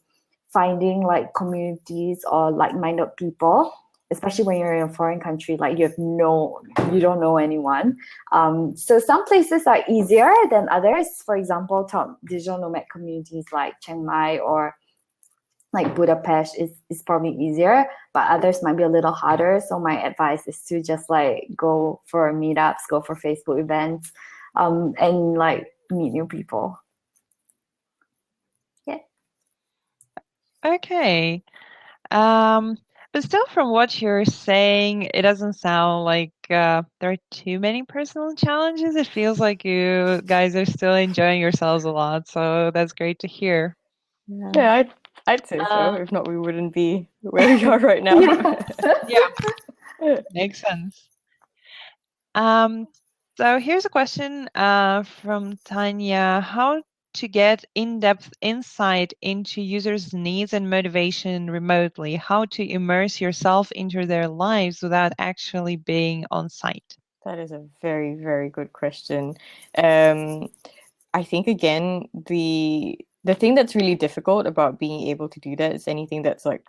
finding like communities or like-minded people, especially when you're in a foreign country, like you don't know anyone. So some places are easier than others. For example, top digital nomad communities like Chiang Mai or like Budapest is probably easier, but others might be a little harder. So my advice is to just like go for meetups, go for Facebook events, and like meet new people. Yeah. Okay. But still, from what you're saying, it doesn't sound like there are too many personal challenges. It feels like you guys are still enjoying yourselves a lot. So that's great to hear. Yeah, I'd say so. If not, we wouldn't be where we are right now. Yeah, makes sense. So here's a question from Tanya. How to get in-depth insight into users' needs and motivation remotely, how to immerse yourself into their lives without actually being on site? That is a very, very good question. I think again, the thing that's really difficult about being able to do that is anything that's like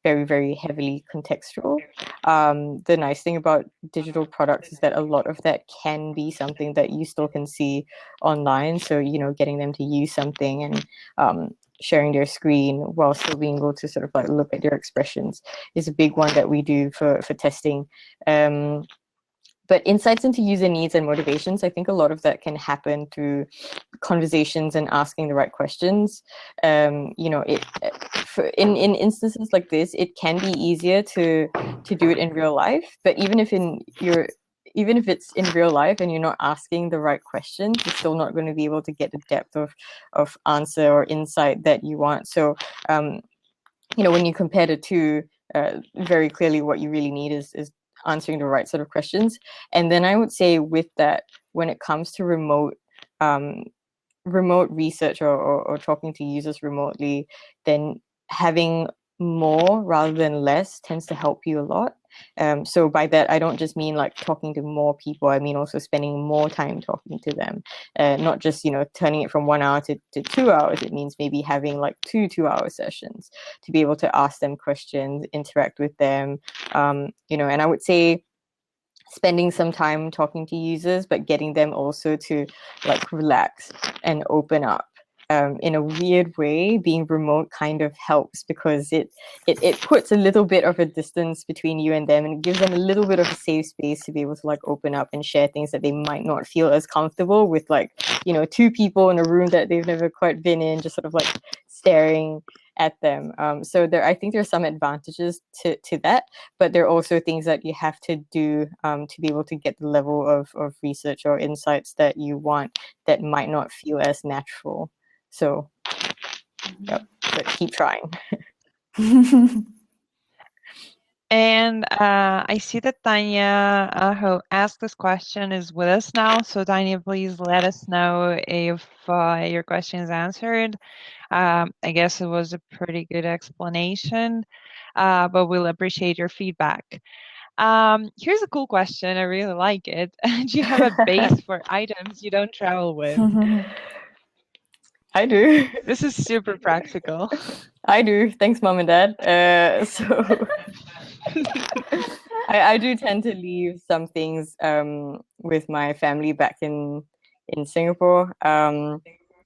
very, very heavily contextual. The nice thing about digital products is that a lot of that can be something that you still can see online. So, you know, getting them to use something and sharing their screen while still being able to sort of like look at their expressions is a big one that we do for testing. But insights into user needs and motivations, I think a lot of that can happen through conversations and asking the right questions. You know, in instances like this, it can be easier to do it in real life. But even if it's in real life and you're not asking the right questions, you're still not going to be able to get the depth of answer or insight that you want. So, you know, when you compare the two, very clearly what you really need is answering the right sort of questions. And then I would say with that, when it comes to remote research or talking to users remotely, then having more rather than less tends to help you a lot. So by that, I don't just mean like talking to more people. I mean also spending more time talking to them, not just, you know, turning it from 1 hour to 2 hours. It means maybe having like 2 2-hour sessions to be able to ask them questions, interact with them, you know. And I would say spending some time talking to users, but getting them also to like relax and open up. In a weird way, being remote kind of helps because it puts a little bit of a distance between you and them, and it gives them a little bit of a safe space to be able to like open up and share things that they might not feel as comfortable with, like, you know, two people in a room that they've never quite been in, just sort of like staring at them. So I think there's some advantages to that, but there are also things that you have to do to be able to get the level of research or insights that you want that might not feel as natural. So, yep, but keep trying. And I see that Tanya, who asked this question, is with us now. So Tanya, please let us know if your question is answered. I guess it was a pretty good explanation, but we'll appreciate your feedback. Here's a cool question. I really like it. Do you have a base for items you don't travel with? I do. This is super practical. I do. Thanks, Mom and Dad. So I do tend to leave some things with my family back in Singapore. On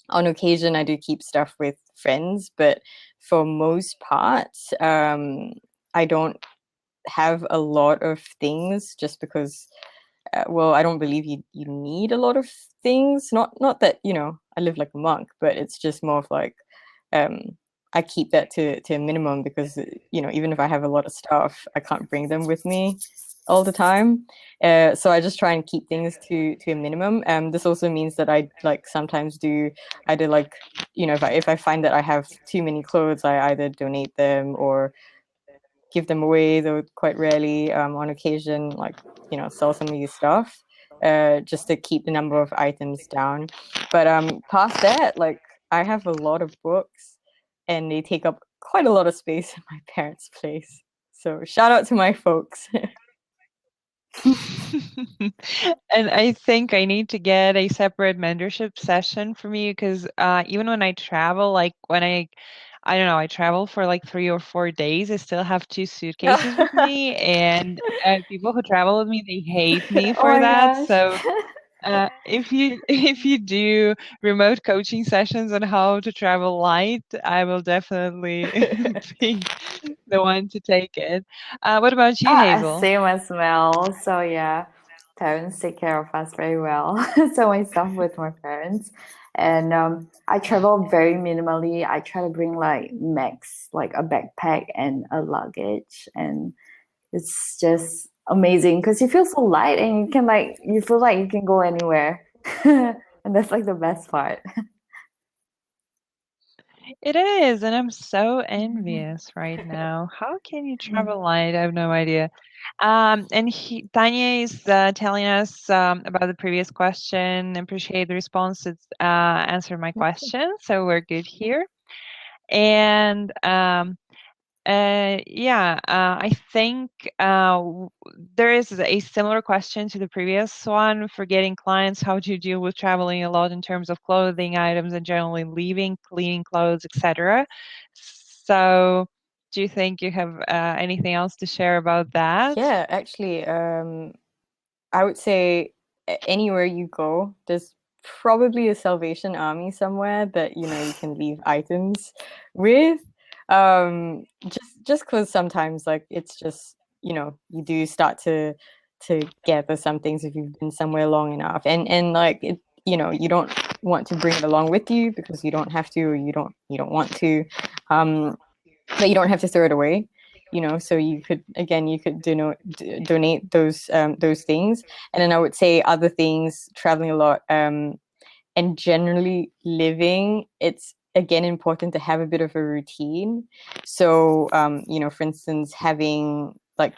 occasion, I do keep stuff with friends, but for most parts, I don't have a lot of things just because, well, I don't believe you need a lot of things. Not that, you know, I live like a monk, but it's just more of like, I keep that to a minimum because, you know, even if I have a lot of stuff, I can't bring them with me all the time. So I just try and keep things to a minimum. This also means that I like sometimes do either, like, you know, if I find that I have too many clothes, I either donate them or give them away, though quite rarely. On occasion, like, you know, sell some of your stuff, just to keep the number of items down. But past that, like, I have a lot of books and they take up quite a lot of space in my parents' place. So shout out to my folks. And I think I need to get a separate mentorship session from you because even when I travel, like when I don't know, I travel for like 3 or 4 days, I still have 2 suitcases with me, and people who travel with me, they hate me Oh for my that. gosh. So if you if you do remote coaching sessions on how to travel light, I will definitely be the one to take it. What about you, Hazel? Same as Mel. So yeah, parents take care of us very well. So my stuff with my parents, and I travel very minimally. I try to bring like max, like a backpack and a luggage, and it's just amazing because you feel so light and you feel like you can go anywhere, and that's like the best part. It is, and I'm so envious right now. How can you travel light? I have no idea. And Tanya is telling us about the previous question. Appreciate the response. It's answered my question, so we're good here. And yeah, I think there is a similar question to the previous one for getting clients. How do you deal with traveling a lot in terms of clothing items and generally leaving, cleaning clothes, etc.? So, do you think you have anything else to share about that? Yeah, actually, I would say anywhere you go, there's probably a Salvation Army somewhere that you can leave items with. Just because sometimes like it's just you do start to gather some things if you've been somewhere long enough, and like it you don't want to bring it along with you because you don't have to, or you don't want to, but you don't have to throw it away. So you could donate those things. And then I would say other things, traveling a lot, and generally living, it's again important to have a bit of a routine. So for instance,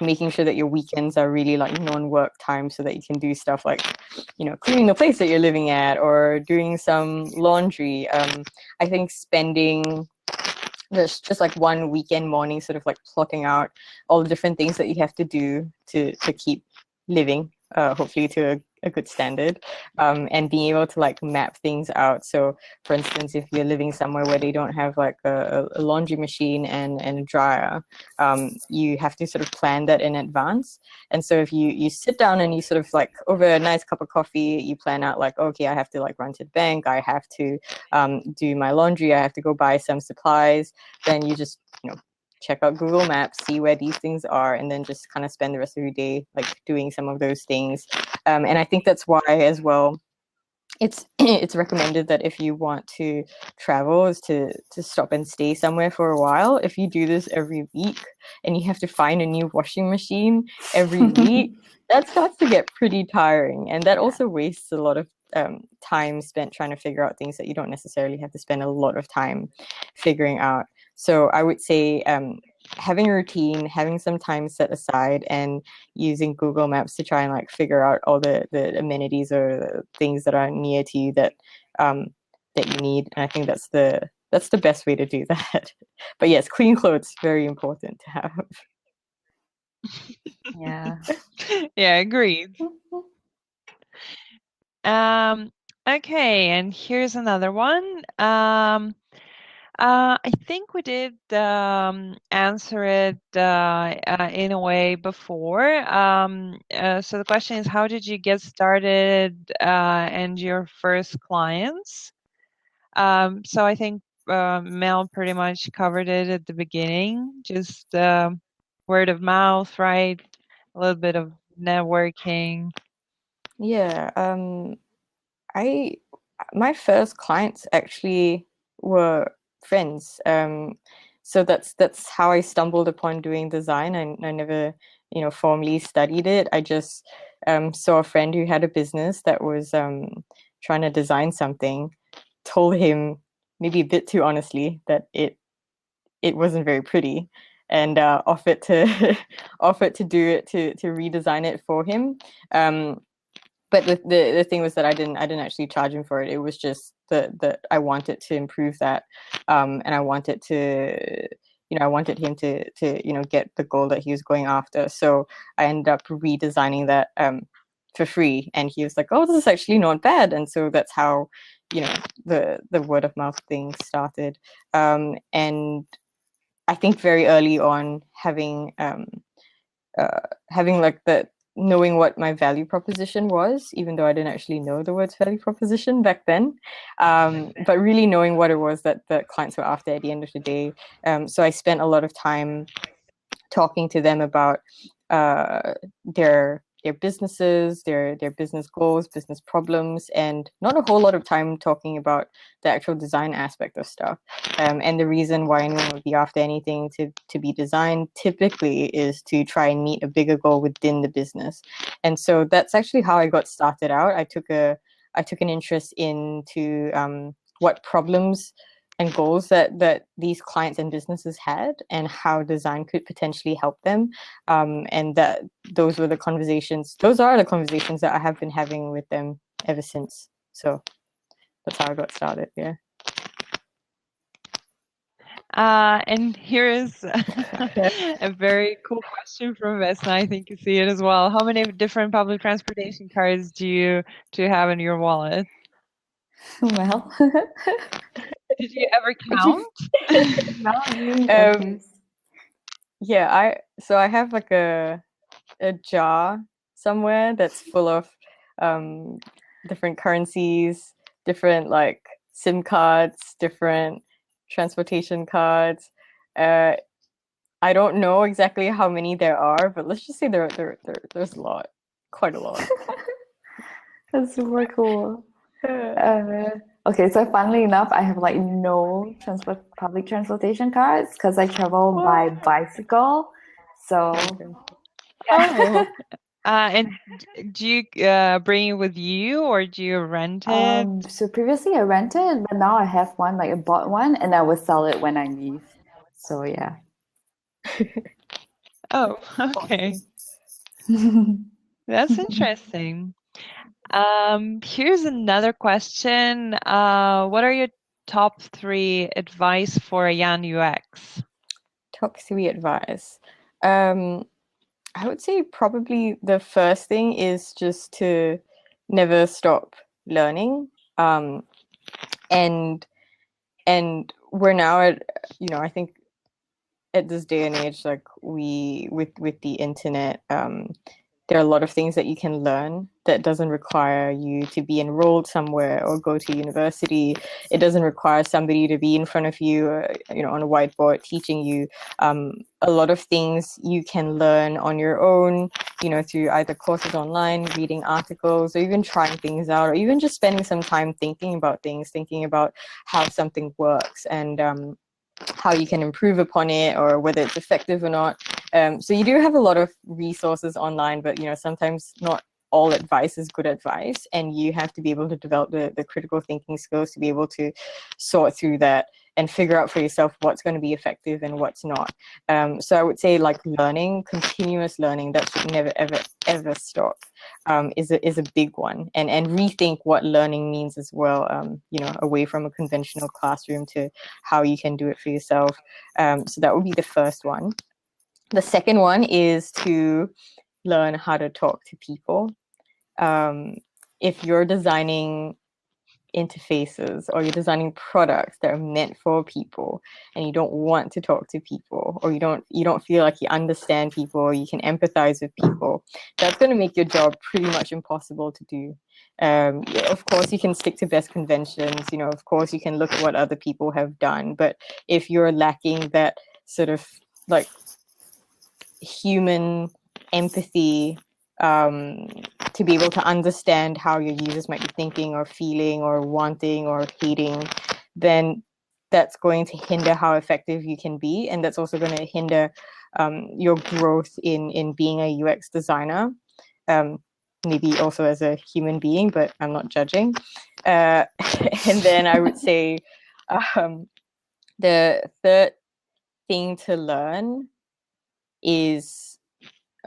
making sure that your weekends are really like non-work time, so that you can do stuff like cleaning the place that you're living at, or doing some laundry. I think spending just like one weekend morning sort of like plotting out all the different things that you have to do to keep living, hopefully to a good standard, and being able to like map things out. So for instance, if you're living somewhere where they don't have like a laundry machine and a dryer, you have to sort of plan that in advance. And so if you sit down and you sort of like over a nice cup of coffee, you plan out like, okay, I have to like run to the bank, I have to do my laundry, I have to go buy some supplies. Then you just check out Google Maps, see where these things are, and then just kind of spend the rest of your day like doing some of those things. And I think that's why as well it's it's recommended that if you want to travel is to stop and stay somewhere for a while. If you do this every week and you have to find a new washing machine every week, that starts to get pretty tiring, and that also wastes a lot of time spent trying to figure out things that you don't necessarily have to spend a lot of time figuring out. So I would say having a routine, having some time set aside, and using Google Maps to try and like figure out all the amenities or the things that are near to you that that you need. And I think that's the best way to do that. But yes, clean clothes, very important to have. Yeah. Yeah, agreed. Okay, and here's another one. I think we did answer it in a way before. So the question is, how did you get started and your first clients? So I think Mel pretty much covered it at the beginning, just word of mouth, right? A little bit of networking. Yeah, my first clients actually were friends. So that's how I stumbled upon doing design. I never, formally studied it. I just saw a friend who had a business that was trying to design something, told him maybe a bit too honestly that it wasn't very pretty, and offered to offered to do it, to redesign it for him. But the thing was that I didn't actually charge him for it. It was just that I wanted to improve that, and I wanted to, I wanted him to get the goal that he was going after. So I ended up redesigning that for free, and he was like, "Oh, this is actually not bad." And so that's how the word of mouth thing started. And I think very early on, having like the knowing what my value proposition was, even though I didn't actually know the words value proposition back then, but really knowing what it was that the clients were after at the end of the day. So I spent a lot of time talking to them about their businesses, their business goals, business problems, and not a whole lot of time talking about the actual design aspect of stuff. And the reason why anyone would be after anything to be designed typically is to try and meet a bigger goal within the business. And so that's actually how I got started out. I took an interest into what problems goals that these clients and businesses had, and how design could potentially help them. And that those are the conversations that I have been having with them ever since. So that's how I got started. Yeah. And here is a very cool question from Vesna. I think you see it as well. How many different public transportation cards do you have in your wallet? Well, Did you ever count? not really. Yeah, I have like a jar somewhere that's full of different currencies, different like SIM cards, different transportation cards. I don't know exactly how many there are, but let's just say there's a lot, quite a lot. That's super cool. Okay, so funnily enough, I have like no public transportation cards because I travel by bicycle. So Oh, and do you bring it with you, or do you rent it? so previously I rented, but now I have one, like I bought one, and I will sell it when I leave. So yeah. Oh, okay. That's interesting. Here's another question. What are your top 3 advice for a young UX? Top 3 advice. I would say probably the first thing is just to never stop learning. And we're now at, I think at this day and age, like with the internet, there are a lot of things that you can learn that doesn't require you to be enrolled somewhere or go to university. It doesn't require somebody to be in front of you, on a whiteboard teaching you. A lot of things you can learn on your own, through either courses online, reading articles, or even trying things out, or even just spending some time thinking about things, thinking about how something works, and how you can improve upon it, or whether it's effective or not. So you do have a lot of resources online, but sometimes not all advice is good advice, and you have to be able to develop the critical thinking skills to be able to sort through that and figure out for yourself what's going to be effective and what's not. So I would say like continuous learning, that should never ever stop, is a big one, and rethink what learning means as well, away from a conventional classroom to how you can do it for yourself. So that would be the first one. The second one is to learn how to talk to people. If you're designing interfaces, or you're designing products that are meant for people, and you don't want to talk to people, or you don't feel like you understand people, or you can empathize with people, that's going to make your job pretty much impossible to do. Of course you can stick to best conventions, of course you can look at what other people have done, but if you're lacking that sort of like human empathy, to be able to understand how your users might be thinking or feeling or wanting or hating, then that's going to hinder how effective you can be, and that's also going to hinder your growth in being a UX designer, maybe also as a human being, but I'm not judging. And then I would say the third thing to learn is,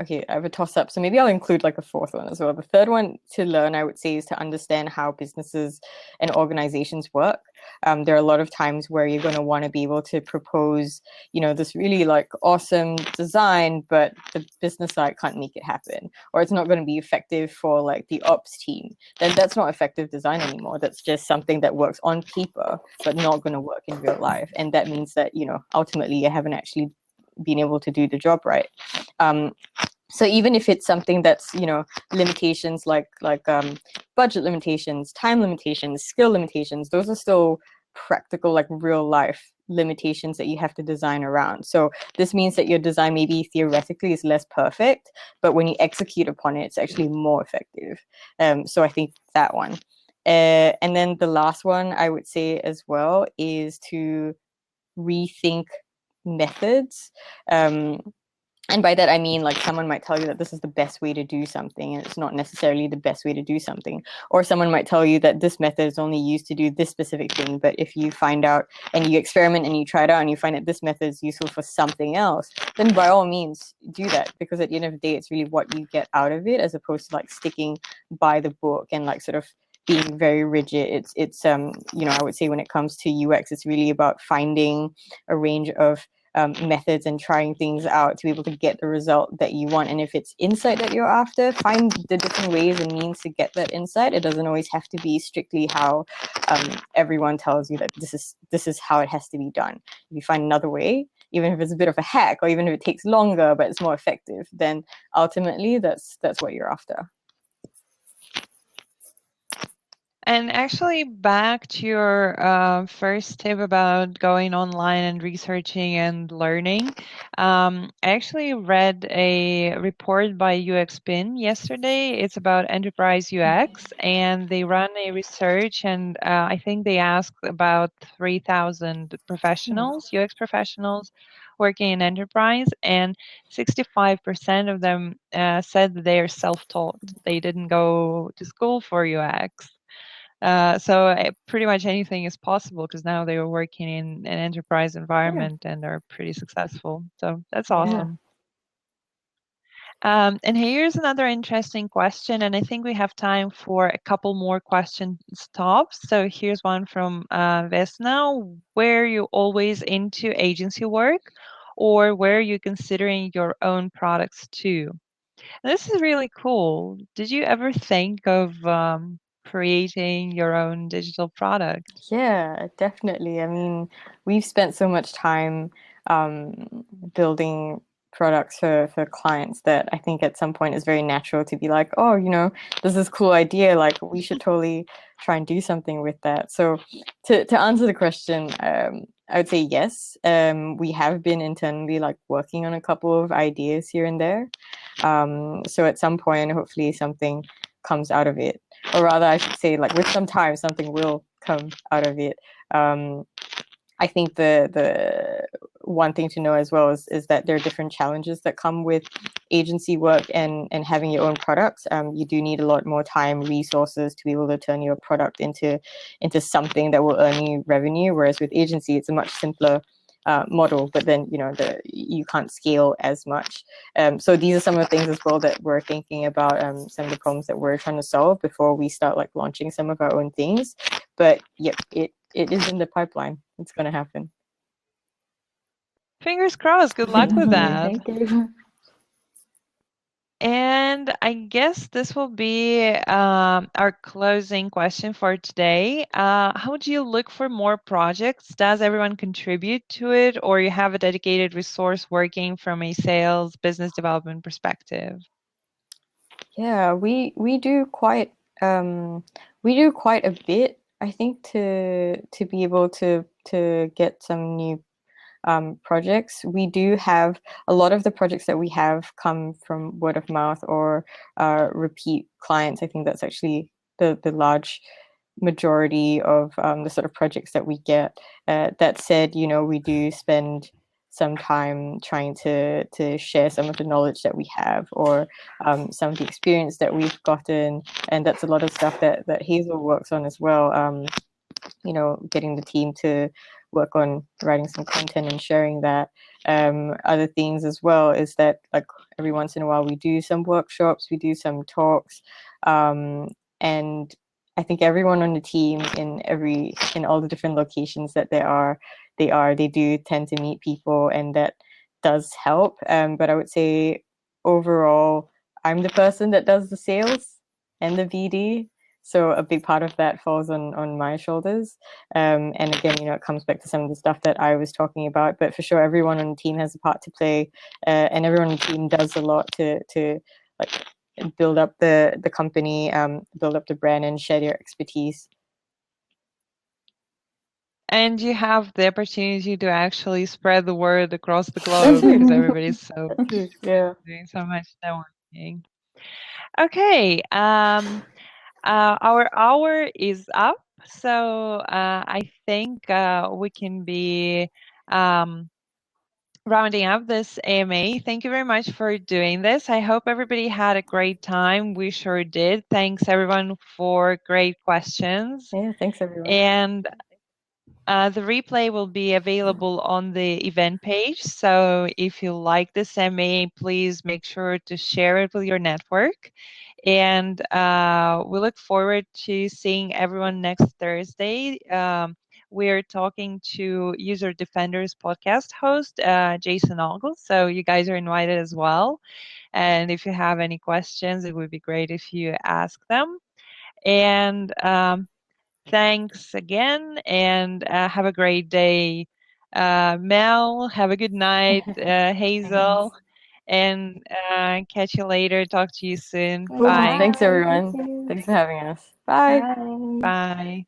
okay, I have a toss up, so maybe I'll include like a fourth one as well. The third one to learn, I would say, is to understand how businesses and organizations work. There are a lot of times where you're going to want to be able to propose, this really like awesome design, but the business side can't make it happen, or it's not going to be effective for like the ops team. Then that's not effective design anymore. That's just something that works on paper, but not going to work in real life. And that means that, ultimately you haven't actually been able to do the job right. So even if it's something that's, limitations like budget limitations, time limitations, skill limitations, those are still practical, like real life limitations that you have to design around. So this means that your design maybe theoretically is less perfect, but when you execute upon it, it's actually more effective. So I think that one. And then the last one I would say as well is to rethink methods. And by that, I mean, like, someone might tell you that this is the best way to do something, and it's not necessarily the best way to do something. Or someone might tell you that this method is only used to do this specific thing. But if you find out and you experiment and you try it out and you find that this method is useful for something else, then by all means do that. Because at the end of the day, it's really what you get out of it, as opposed to like sticking by the book and like sort of being very rigid. It's you know, I would say when it comes to UX, it's really about finding a range of methods and trying things out to be able to get the result that you want. And if it's insight that you're after, find the different ways and means to get that insight. It doesn't always have to be strictly how everyone tells you that this is how it has to be done. If you find another way, even if it's a bit of a hack, or even if it takes longer but it's more effective, then ultimately that's what you're after. And actually, back to your first tip about going online and researching and learning, I actually read a report by UXPin yesterday. It's about enterprise UX, and they run a research, and I think they asked about 3,000 professionals, UX professionals working in enterprise, and 65% of them said that they are self-taught. They didn't go to school for UX. So pretty much anything is possible because now they are working in an enterprise environment and are pretty successful. So that's awesome. And here's another interesting question, and I think we have time for a couple more question stops. So here's one from Vesna. Were you always into agency work, or were you considering your own products too? This is really cool. Did you ever think of creating your own digital product? Yeah, definitely. I mean, we've spent so much time building products for clients that I think at some point it's very natural to be like, oh, you know, there's this cool idea, like we should totally try and do something with that. So to answer the question, I would say yes. We have been internally like working on a couple of ideas here and there. So at some point, hopefully something comes out of it. Or rather, I should say, like, with some time, something will come out of it. I think the one thing to know as well is that there are different challenges that come with agency work and having your own products. You do need a lot more time, resources to be able to turn your product into something that will earn you revenue. Whereas with agency, it's a much simpler model, but then you can't scale as much. So these are some of the things as well that we're thinking about. Some of the problems that we're trying to solve before we start like launching some of our own things. But yep, it is in the pipeline. It's going to happen. Fingers crossed. Good luck with that. Thank you. And I guess this will be our closing question for today. How do you look for more projects? Does everyone contribute to it, or you have a dedicated resource working from a sales business development perspective? Yeah, we do quite a bit, I think, to be able to get some new projects. We do have a lot of the projects that we have come from word of mouth or repeat clients. I think that's actually the large majority of the sort of projects that we get. That said, you know, we do spend some time trying to share some of the knowledge that we have, or some of the experience that we've gotten, and that's a lot of stuff that Hazel works on as well. You know, getting the team to work on writing some content and sharing that. Other things as well is that, like, every once in a while we do some workshops, we do some talks, and I think everyone on the team in all the different locations that they do tend to meet people, and that does help. But I would say overall, I'm the person that does the sales and the BD. So a big part of that falls on my shoulders. And again, you know, it comes back to some of the stuff that I was talking about. But for sure, everyone on the team has a part to play, and everyone on the team does a lot to like build up the company, build up the brand, and share their expertise. And you have the opportunity to actually spread the word across the globe because everybody's so Yeah. doing so much networking. Okay. Our hour is up, so I think we can be rounding up this AMA. Thank you very much for doing this. I hope everybody had a great time. We sure did. Thanks everyone for great questions. Yeah, thanks everyone. And the replay will be available on the event page. So if you like this MA, please make sure to share it with your network. And we look forward to seeing everyone next Thursday. We're talking to User Defenders podcast host, Jason Ogle. So you guys are invited as well. And if you have any questions, it would be great if you ask them. And thanks again, and have a great day. Mel, have a good night. Hazel, and catch you later. Talk to you soon. Cool. Bye. Thanks Bye. Thank everyone. you. Thanks for having us. Bye. Bye. Bye.